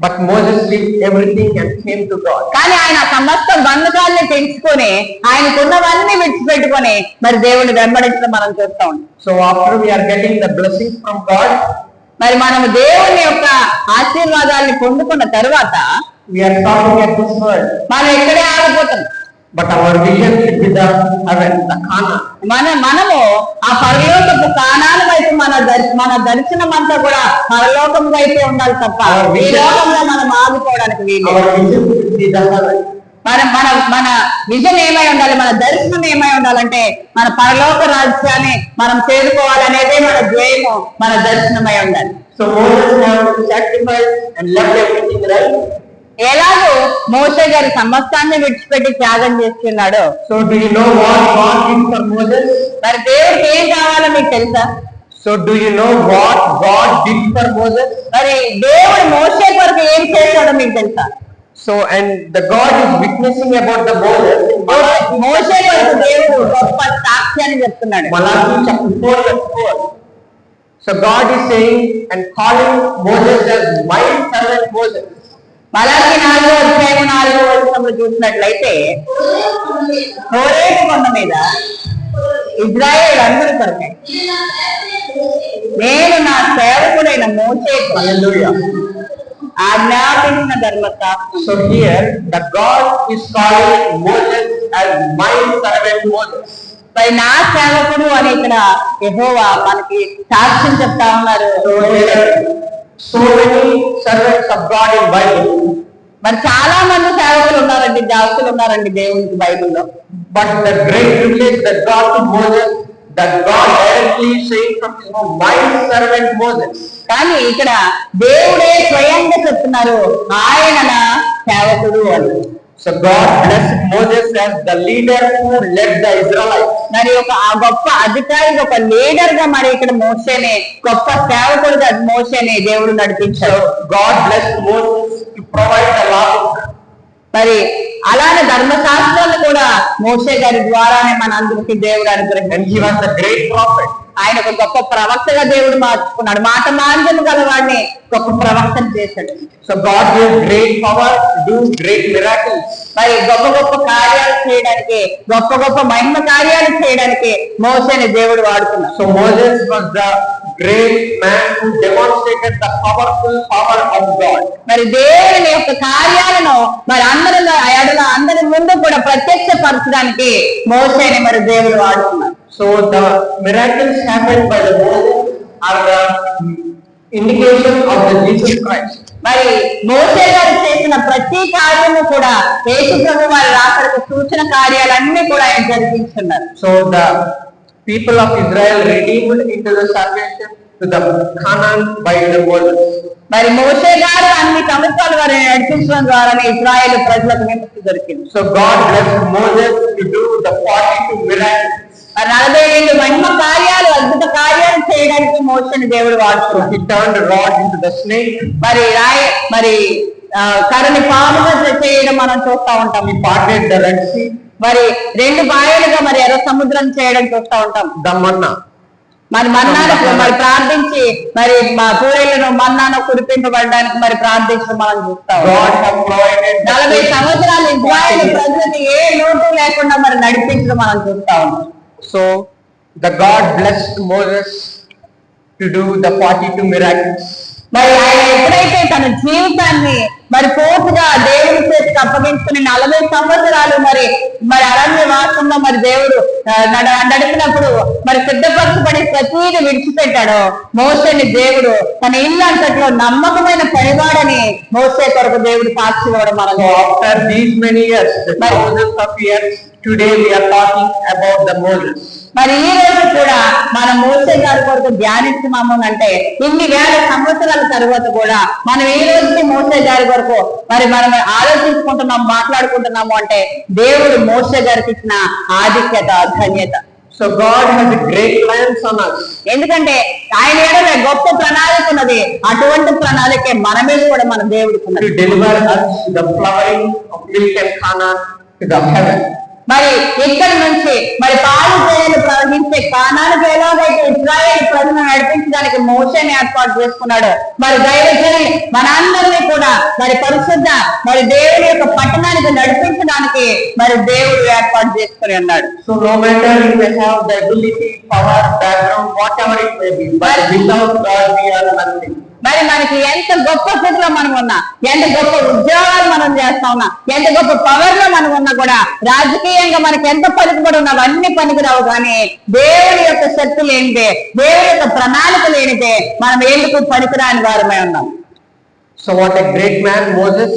But Moses left everything and came to God. కానీ ఆయన సమస్త బంధకాలని పెంచుకొని ఆయనకున్నవన్నీ విడిచిపెట్టుకొని మరి దేవుడిని వెంబడించడం మనం చూస్తా ఉంటాం. So after we are getting the blessings from God, మరి మనము దేవుని యొక్క ఆశీర్వాదాన్ని పొందుకున్న తరువాత we are stopping at this world. మనం ఇక్కడే ఆగిపోతాం. But our vision should be the heaven, the Canaan. మనము ఆ పరలోకపు కానాల వైపు మన దర్శనం అంతా కూడా పరలోకం వైపే ఉండాలి తప్ప ఈ లోకంలో మనం ఆగిపోవడానికి వీలు. Our vision should be the heaven. మన విజన్ ఏమై ఉండాలి, మన దర్శనం ఏమై ఉండాలంటే మన పరలోక రాజ్యాన్ని మనం చేరుకోవాలనేదే మన ధ్యేయము, మన దర్శనమై ఉండాలి. So Moses have sacrificed and left everything, right? ఎలాగో మోషే గారి సమస్తాన్ని విడిచిపెట్టి త్యాగం చేస్తున్నాడు. So do you know what God did for Moses? మరి దేవుడికి ఏం కావాలో మీకు తెలుసా? So do you know what God did for Moses? మరి దేవుడు మోషే కొరకు ఏం చేశాడో మీకు తెలుసా? So and the God is witnessing about the Moses. మోషే కొరకు దేవుడు గొప్ప సాక్ష్యాన్ని చెప్తున్నాడు. Malachi chapter 4 verse 4. So God is saying and calling Moses as my servant Moses. మలాకి 4:4 చూసినట్లయితే హోరేబు కొండ మీద ఇజ్రాయేల్ అందరి కొరకే నేను నా సేవకుడైన మోషేకు Hallelujah. ఆజ్ఞాపించిన ధర్మశాస్త్రం. So here the God is calling Moses as my servant Moses. మరి నా సేవకుడు అని ఇక్కడ యెహోవా మనకి సాక్ష్యం చెప్తా ఉన్నారు. So many servants of God in Bible. మరి చాలా మంది సేవకులు ఉన్నారండి, దాసులు ఉన్నారండి దేవునికి బైబిల్లో. But the great privilege that God to Moses, that God directly saying from his mouth, my servant Moses. కానీ ఇక్కడ దేవుడే స్వయంగా చెప్తున్నారు ఆయన నా సేవకుడు అని. So God blessed Moses as the leader who led the Israelites. మరి ఆ గొప్ప అధికారి, ఒక లీడర్ గా మరి ఇక్కడ మోషేనే, గొప్ప సేవకుడుగా మోషేనే దేవుడు నడిపించాడు. God blessed Moses to provide the law. మరి అలానే ధర్మశాస్త్రాన్ని కూడా మోషే గారి ద్వారానే మనందరికీ దేవుడు అనుగ్రహించాడు. And he was a great prophet. ఆయన ఒక గొప్ప ప్రవక్తగా దేవుడు మార్చుకున్నాడు. మాట మాంద్యం గల వాడిని గొప్ప ప్రవక్తను చేశాడు. So God gave great power to do great miracles. మరి గొప్ప గొప్ప కార్యాలు చేయడానికి, గొప్ప గొప్ప మహిమ కార్యాలు చేయడానికి మోషేని దేవుడు వాడుకున్నాడు. So Moses was the great man who demonstrated the powerful power of God. మరి దేవుని యొక్క కార్యాలను మరి అందరి ముందు కూడా ప్రత్యక్షపరచడానికి మోషేని మరి దేవుడు వాడుకున్నాడు. So the miracles happened by the Moses are the indication of the Jesus Christ. మరి మోషే గారు చేసిన ప్రతి కార్యము కూడా యేసు ప్రభు వారి రాకడకు సూచన కార్యాలన్నీ కూడా ఆయన జరిపించున్నారు. So the people of Israel redeemed into the salvation to the Canaan by the Moses. మరి మోషే గారు అన్ని సంవత్సరాలు వారిని నడిపించడం ద్వారానే ఇశ్రాయేలు ప్రజలకు విముక్తి దొరికింది. So God blessed Moses to do the 42 miracles. మరి 42 మహిమ కార్యాలు, అద్భుత కార్యాలు చేయడానికి మోషేని దేవుడు వాడుకున్నాడు. He turned rod into the snake. మరి కర్రని పాముగా చేయడం మనం చూస్తా ఉంటాం. He parted the Red Sea. మరి రెండు బాయలుగా మరి ఎర్ర సముద్రం చేయడం చూస్తూ ఉంటాం. the manna. మరి మన్నాను మరి ప్రార్థించి మరి మా పూరేళ్లను మన్నాను కురిపింపబడడానికి మరి ప్రార్థించడం మనం చూస్తాం. God have provided 40 సంవత్సరాలు ఇజ్రాయేలు ప్రజలకు ఏ లోటు లేకుండా మరి నడిపించడం మనం చూస్తా ఉన్నాం. So the God blessed Moses to do the 42 miracles. మరి ఆయన ఎప్పుడైతే తన జీవితాన్ని మరి పూర్తిగా దేవుడి చేతికి అప్పగించుకుని 40 సంవత్సరాలు మరి అరణ్యవాసంలో మరి దేవుడు నడిపినప్పుడు మరి సిద్ధపరచబడి ప్రతిదీ విడిచిపెట్టాడో మోసేని దేవుడు తన ఇల్లు అంతట్లో నమ్మకమైన పనివాడని మోసే కొరకు దేవుడు సాక్షి ఇవ్వడం మనం. After these many years, the thousands of years, today we are talking about the Moses. మరి ఈ రోజు కూడా మనం మోసే గారి కొరకు ధ్యానిస్తున్నాము అంటే ఇన్ని వేల సంవత్సరాల తర్వాత కూడా మనం ఈ రోజుకి మోసే గారి కొరకు మరి మనం ఆలోచించుకుంటున్నాం, మాట్లాడుకుంటున్నాము అంటే దేవుడు మోసే గారికి ఇచ్చిన ఆధిక్యత, ధన్యత. So God has a great plans on us. ఎందుకంటే ఆయన ఏదో గొప్ప ప్రణాళిక ఉన్నది. అటువంటి ప్రణాళికే మన మీద కూడా మన దేవుడికి ఉన్నది. To deliver us the flowering of milk and Cana to the heaven. మరి ఇక్కడ నుంచి మరి పాలు తేనెలు ప్రవహించే కానానికి ఎలాగైతే ఇశ్రాయేలు ప్రజలను నడిపించడానికి మోషేని ఏర్పాటు చేసుకున్నాడు, మరి దైవజనులు మనందరినీ కూడా మరి పరిశుద్ధ మరి దేవుని యొక్క పట్టణానికి నడిపించడానికి మరి దేవుడు ఏర్పాటు చేసుకుని ఉన్నాడు. So no matter you may have the ability, power, background, whatever it may be, but without God we are nothing. మరి మనకి ఎంత గొప్ప స్థితిలో మనం ఉన్నా, ఎంత గొప్ప ఉద్యోగాలు మనం చేస్తా ఉన్నా, ఎంత గొప్ప పవర్ లో మనం ఉన్నా కూడా, రాజకీయంగా మనకి ఎంత పలుకుబడి ఉన్నా అవన్నీ పనికిరావు. కానీ దేవుని యొక్క శక్తి లేనిదే, దేవుని యొక్క ప్రణాళిక లేనిదే మనం ఎందుకు పనికిరాని వారమై ఉన్నాం. So what a great man Moses.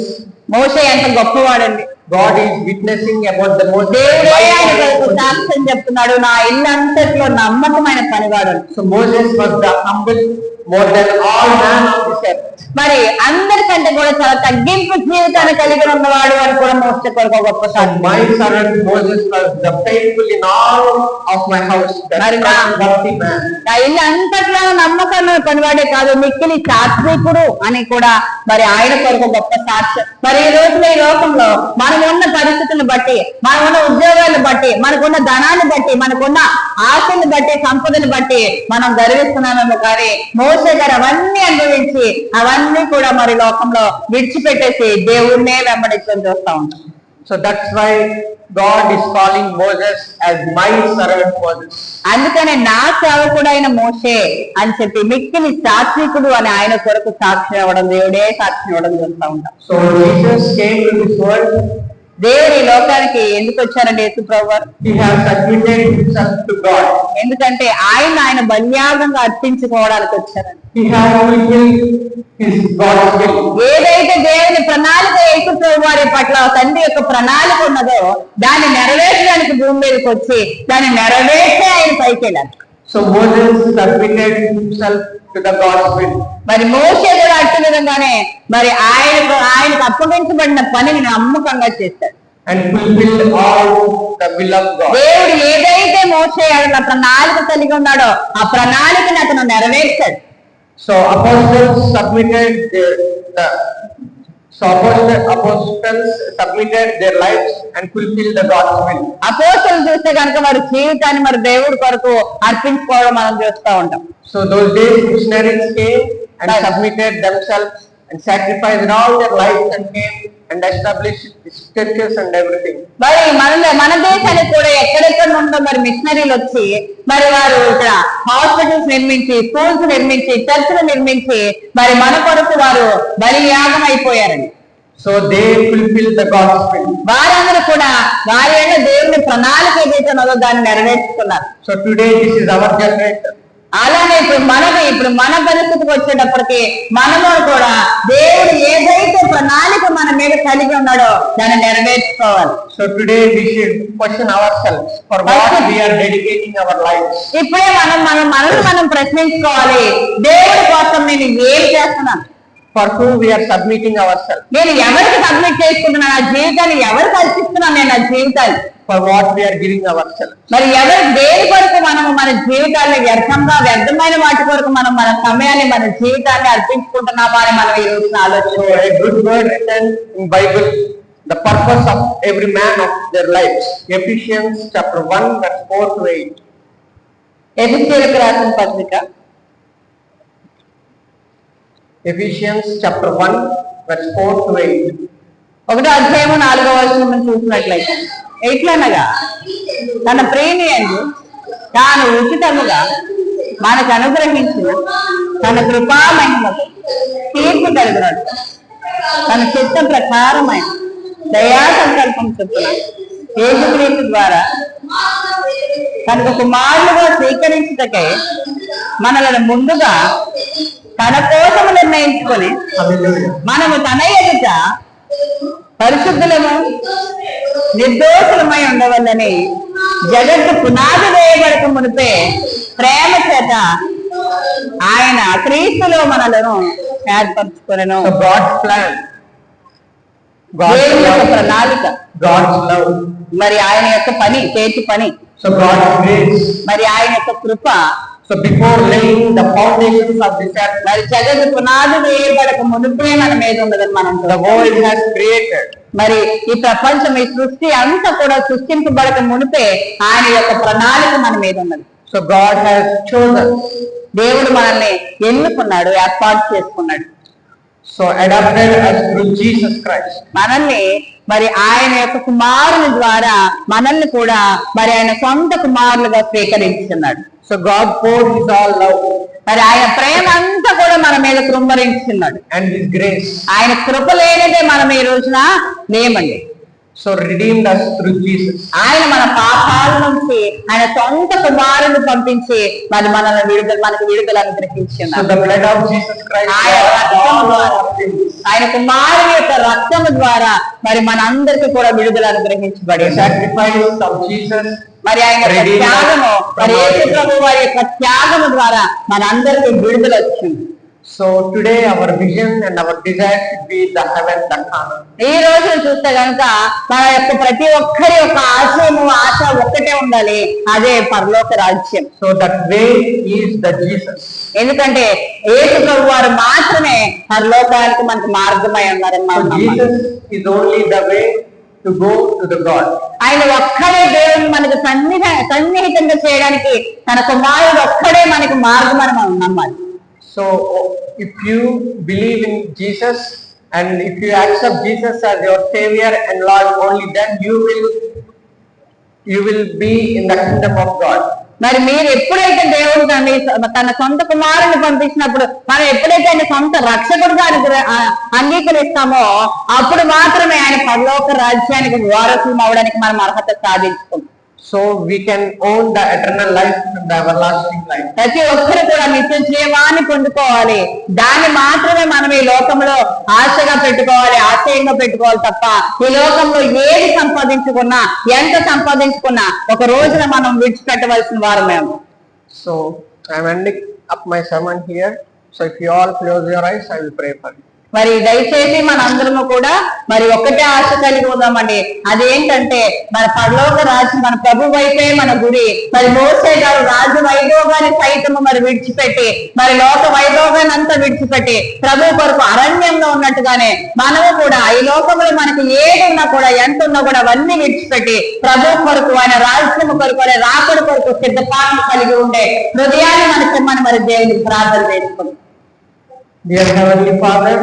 మోషే ఎంత గొప్పవాడండి. God is witnessing about the Moses. దేవుడే ఆయన కొరకు సాక్ష్యం చెప్తున్నాడు, నా ఇల్లు అంతట్లో నమ్మకమైన పనివాడు. So Moses was the humble more than all man of this earth. మరి అందరికంటే కూడా చాలా తగ్గింపు జీవితాన్ని కలిగి ఉన్నవాడు అని కూడా మోసే కొరకు గొప్ప సాక్ష్యం. My servant Moses was the faithful in all of my house. మరి నా ఇల్లు అంతట్లో నమ్మకమైన పనివాడే కాదు, మిక్కిలి సాత్వికుడు అని కూడా మరి ఆయన కొరకు గొప్ప సాక్ష్యం. మరి ఈ రోజున ఈ లోకంలో మనం ఉన్న పరిస్థితులను బట్టి, మనం ఉన్న ఉద్యోగాలను బట్టి, మనకున్న ధనాన్ని బట్టి, మనకున్న ఆశని బట్టి, సంపదను బట్టి మనం గర్విస్తున్నామేమో. కానీ మోసే గారు అవన్నీ అనుభవించి అవన్నీ కూడా మరి లోకంలో విడిచిపెట్టేసి దేవుణ్ణే వెంబడించడం చూస్తా ఉంటాం. So that's why God is calling Moses as my servant Moses. అందుకనే నా సేవకుడైన మోషే అని చెప్పి మిక్కిలి సాత్వికుడు అని ఆయన కొరకు సాక్షి ఇవ్వడం, దేవుడే సాక్షి ఇవ్వడం చూస్తా ఉంటాం. So Jesus came to this world. దేవుడు ఈ లోకానికి ఎందుకు వచ్చారండి యేసు ప్రభువారు? He has submitted himself to God. ఎందుకంటే ఆయన బలియాగంగా అర్పించుకోవడానికి వచ్చారండి. He has fulfilled his God's will. ఏదైతే దేవుని ప్రణాళిక యేసు ప్రభువారి పట్ల తండ్రి యొక్క ప్రణాళిక ఉన్నదో దాన్ని నెరవేర్చడానికి భూమి మీదకి వచ్చి దాన్ని నెరవేర్చే ఆయన పైకి వెళ్ళారు. So Moses submitted himself to the God's will. మరి మోషే కూడా అట్టి విధంగానే మరి ఆయనకు అప్పగించబడిన పనిని నమ్మకంగా చేశాడు. And fulfilled all the will of God. దేవుడు ఏదైతే మోషే అట్లా ప్రణాళిక కలిగి ఉన్నాడో ఆ ప్రణాళికని అతను నెరవేర్చాడు. So apostles submitted their lives and fulfilled the God's will. అపోస్తలులు చూస్తే కనుక వారి జీవితాన్ని మరి దేవుడి కొరకు అర్పించుకోవడం మనం చూస్తూ ఉంటాం. So those days missionaries came and submitted themselves and sacrificed all their lives and came and established churches and everything. మరి మన దేశానికి కూడా ఎక్కడెక్కడ నుండో మరి మిషనరీలు వచ్చి మరి వారు ఇక్కడ హాస్పిటల్స్ నిర్మించి, స్కూల్స్ నిర్మించి, చర్చిలు నిర్మించి మరి మన కొరకు వారు బలియాగం అయిపోయారండి. So they fulfilled the God's will. వారందరూ కూడా వారి దేవుని ప్రణాళిక ఏదైతే ఉన్నదో దాన్ని నెరవేర్చుకున్నారు. So today this is our generation. అలానే ఇప్పుడు మన పరిస్థితికి వచ్చేటప్పటికి మనము కూడా దేవుడు ఏదైతే ప్రణాళిక మన మీద కలిగి ఉన్నాడో దాన్ని నెరవేర్చుకోవాలి. So today we should question ourselves for what we are dedicating our lives. ఇప్పుడే మనం ప్రశ్నించుకోవాలి, దేవుడి కోసం నేను ఏం చేస్తున్నాను, for whom we are submitting ourselves, నేను ఎవరికి సబ్మిట్ చేసుకుంటున్నాను, నా జీవితాన్ని ఎవరికి అర్పిస్తున్నాను, నేను నా జీవితాన్ని for what we are giving ourselves. మరి దేని కొరకు మనము మన జీవితాన్ని వ్యర్థమైన వాటి కొరకు మనం మన సమయాన్ని, మన జీవితాన్ని అర్పించుకుంటున్నామా అని మనం ఈ రోజున ఆలోచన. A good word written in Bible, the purpose of every man of their lives. Ephesians chapter 1 verse 4 to 8. ఎఫెసీయులకు రాసిన పత్రిక Ephesians chapter 1 verse 4 to 8. 1వ అధ్యాయము 4వ వచనం చూసినట్లయితే ఎట్లనగా తన ప్రేమి యందు తాను ఉచితముగా మనకు అనుగ్రహించిన తన కృపా మహిమకు తీర్పు కలుగునట్టు తన చిత్త ప్రకారమైన దయా సంకల్పం చొప్పున యేసుక్రీస్తు ద్వారా తనకు కుమారులుగా స్వీకరించుటకై మనలను ముందుగా తన కోసము నిర్ణయించుకొని Hallelujah. మనము తన ఎదుట పరిశుద్ధులము నిర్దోషులమై ఉండవల్లని జగత్తు పునాది వేయబడక మునిపే ప్రేమ చేత ఆయన క్రీస్తులో మనలను ఏర్పరచుకొనెను. So God's plan, God's దేవుని యొక్క love, ప్రణాళిక, God's love. మరి ఆయన యొక్క పని, చేతి పని, So God's grace. మరి ఆయన యొక్క కృప, So before laying the foundations of this earth, మరి జగత్తు పునాది వేయబడక మునిపే మన మీద ఉన్నదని మనం the చూస్తాం. world has created. మరి ఈ ప్రపంచం, ఈ సృష్టి అంతా కూడా సృష్టింపబడక మునిపే ఆయన యొక్క ప్రణాళిక మన మీద ఉన్నది. So God has chosen. దేవుడు మనల్ని ఎన్నుకున్నాడు, ఏర్పాటు చేసుకున్నాడు. So adopted us through Jesus Christ. మనల్ని మరి ఆయన యొక్క కుమారుని ద్వారా మనల్ని కూడా మరి ఆయన సొంత కుమారులుగా స్వీకరించుకున్నాడు. So God poured His all love మరి ఆయన ప్రేమ అంతా కూడా మన మీద కృమ్మరించుకున్నాడు. and His grace. ఆయన కృప లేనిదే మనం ఈ రోజున లేమండి. So redeemed us through Jesus. ఆయన మన పాపాల నుంచి ఆయన సొంత కుమారుని పంపించి మరి మనకు విడుదల So అనుగ్రహించుకున్నాడు. the blood of Jesus Christ. ఆయన రక్తం all ద్వారా, our sins. ఆయన కుమారుని యొక్క రక్తము ద్వారా మరి మనందరికీ కూడా విడుదల The అనుగ్రహించబడింది. sacrifice of Jesus. మరి ఆయన యొక్క Redeemed us త్యాగము, మరి from our యేసు sins. ప్రభు వారి యొక్క త్యాగము ద్వారా మనందరికీ విడుదల వచ్చింది. So today our vision and our desire should be the heaven, the common. ఈ రోజు చూస్తే కనుక మన యొక్క ప్రతి ఒక్కరి యొక్క ఆశయము, ఆశ ఒక్కటే ఉండాలి, అదే పరలోక రాజ్యం. So that way is the Jesus. ఎందుకంటే యేసు ప్రభు వారు మాత్రమే పరలోకానికి మనకు మార్గమై ఉన్నారని So మనం నమ్మాలి. Jesus is only the way to go to the God. ఆయన ఒక్కడే దేవుని మనకు సన్నిహితంగా చేయడానికి తన కుమారుడు ఒక్కడే మనకు మార్గం అని మనం నమ్మాలి. So if you believe in Jesus and if you accept Jesus as your Savior and Lord, only then you will be in the kingdom of God. మరి మీరు ఎప్పుడైతే దేవుడు తన సొంత కుమారుని పంపించినప్పుడు మనం ఎప్పుడైతే ఆయన సొంత రక్షకుడుగా అంగీకరిస్తామో అప్పుడు మాత్రమే ఆయన పరలోక రాజ్యానికి వారసులు అవడానికి మనం అర్హత సాధించుకుంటాం. So we can own the eternal life and the everlasting life. ప్రతి ఒక్కరు కూడా నిత్య జీవాన్ని పొందుకోవాలి. దాన్ని మాత్రమే మనం ఈ లోకంలో ఆశగా పెట్టుకోవాలి, ఆశయంగా పెట్టుకోవాలి తప్ప ఈ లోకంలో ఏది సంపాదించుకున్నా, ఎంత సంపాదించుకున్నా ఒక రోజున మనం విడిచిపెట్టవలసిన వారమేమో. So I am ending up my sermon here. So if you all close your eyes, I will pray for you. మరి దయచేసి మనందరము కూడా మరి ఒక్కటే ఆశ కలిగి ఉందామండి. అదేంటంటే మన పరలోక రాజ్యం, మన ప్రభు వైపే మన గురి. మరి మోసే గారు రాజ్య వైభోగాన్ని సైతము మరి విడిచిపెట్టి, మరి లోక వైభోగాన్ని అంతా విడిచిపెట్టి ప్రభు కొరకు అరణ్యంలో ఉన్నట్టుగానే మనము కూడా ఈ లోకంలో మనకి ఏది ఉన్నా కూడా, ఎంత ఉన్నా కూడా అవన్నీ విడిచిపెట్టి ప్రభు కొరకు, ఆయన రాజ్యము కొరకు, ఆయన రాకడ కొరకు సిద్ధపాటు కలిగి ఉండే హృదయాన్ని మనకి మరి దేవునికి ప్రార్థన చేసుకుంటాం. Dear Heavenly Father,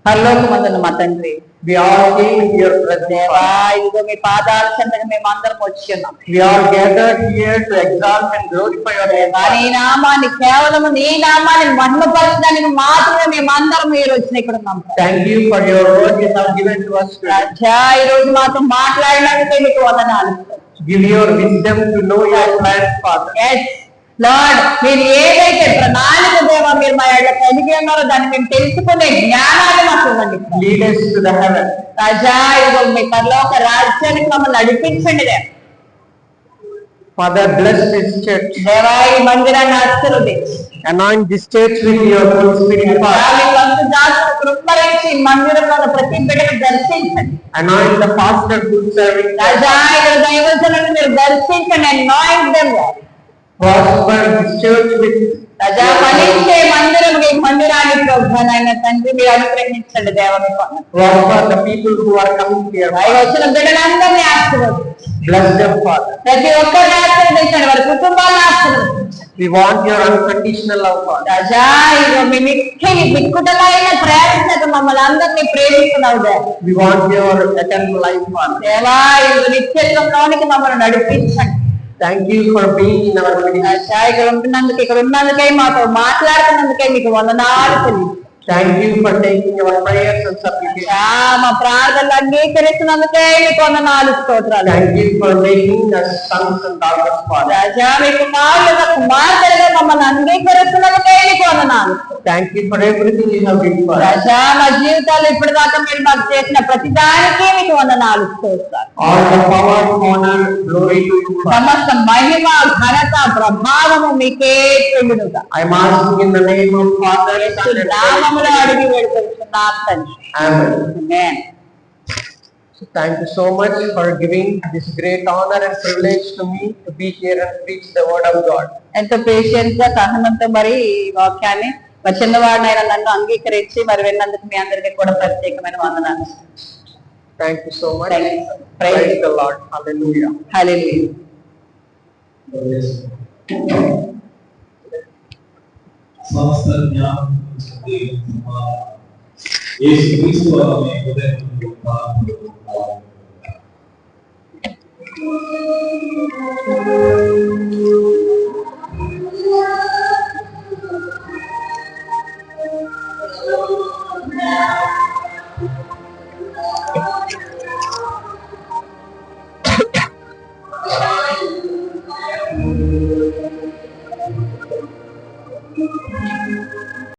పరలోకమందున్న మా తండ్రి, we all came in your presence. దేవా, ఇదిగో మీ పాదాల చెంతగా మేము అందరం వచ్చి ఉన్నాం. We are gathered here to exalt and glorify your name. నీ నామాన్ని, కేవలం నీ నామాన్ని మహిమపరచడానికి మాత్రమే మేము అందరం ఈ రోజున ఇక్కడ ఉన్నాం. Thank you for your word you have given to us today. రాజా, ఈ రోజు మాతో మాట్లాడినందుకే మీకు వందనాలు. Give your wisdom to know your plans, Father. Yes, Lord, మీరు ఏదైతే ప్రణాళిక దేవా మీరు మా యొక్క కలిగి ఉన్నారో దాన్ని మేము తెలుసుకునే జ్ఞానాన్ని మాకు ఇవ్వండి. Lead us to the heaven. రాజా, ఇదిగో మీ పరలోక రాజ్యానికి మమ్మల్ని నడిపించండి దేవా. Father, bless this church. దేవా, ఈ మందిరాన్ని ఆశీర్వదించు. Anoint this church with your Holy Spirit, Father. కృపరించి మందిరంలో ప్రతి బిడ్డను దర్శించండి. Anoint the pastor who is serving. రాజా, ఇక్కడ దైవజనులను మీరు దర్శించండి. Anoint them, Lord. Prosper this church with ప్రజా ఫలించే మందిరం ఈ మందిరాన్ని ప్రభు నాయన తండ్రి మీరు అనుగ్రహించండి దేవుని Lord God, the people who are coming here, వచ్చిన బిడ్డలందరినీ ఆశీర్వదించండి. bless them, Father. ప్రతి ఒక్కరిని ఆశీర్వదించండి, వారి కుటుంబాలను ఆశీర్వదించండి. We want your unconditional love, Father. రాజా ఇదిగో మీ మిక్కిలి విక్కుటమైన ప్రేరణ మమ్మల్ని అందరినీ ప్రేమిస్తున్నావు దేవా. We want your eternal life, Father. దేవా ఇదిగో నిత్యత్వంలోనికి మమ్మల్ని నడిపించండి. Thank you for being in our midst. రాజా ఇక్కడ ఉంటున్నందుకు, ఇక్కడ ఉన్నందుకై, మాతో మాట్లాడుతున్నందుకై మీకు వందనాలు తెలియదు. Thank you for taking our prayers and supplications. మా ప్రార్థనలు అంగీకరిస్తున్నందుకే మీకు వందనాలు, స్తోత్రాలు. Thank you for making us sons and daughters, Father. రాజా మీ కుమారులుగా కుమార్తెలుగా మమ్మల్ని అంగీకరిస్తున్నందుకే మీకు వందనాలు. Thank you for everything you have done for us. రాజా మా జీవితాలు ఇప్పటిదాకా మీరు మాకు చేసిన ప్రతిదానికి మీకు వందనాలు, స్తోత్రాలు. All the power, honor, glory to you, Father. సమస్త మహిమ, ఘనత, ప్రభావము మీకే చెల్లునుగా. I am asking in the name of Father, Son, and Holy నామములో అడిగి వేడుకొంటున్నాం తండ్రి. Amen. Amen. So thank you so much for giving this great honor and privilege to me to be here and preach the word of God. ఎంతో patience గా సహనంతో మరి ఈ వాక్యాన్ని మరి చిన్నవాడినైనా నన్ను అంగీకరించి మరి విన్నందుకు మీ అందరికీ కూడా ప్రత్యేకమైన వందనాలు. Thank you so much. Thank you. Praise the Lord. Hallelujah. హల్లెలూయా. సమస్త జ్ఞానం యేసు క్రీస్తు వారి హృదయంలో ప్రార్థన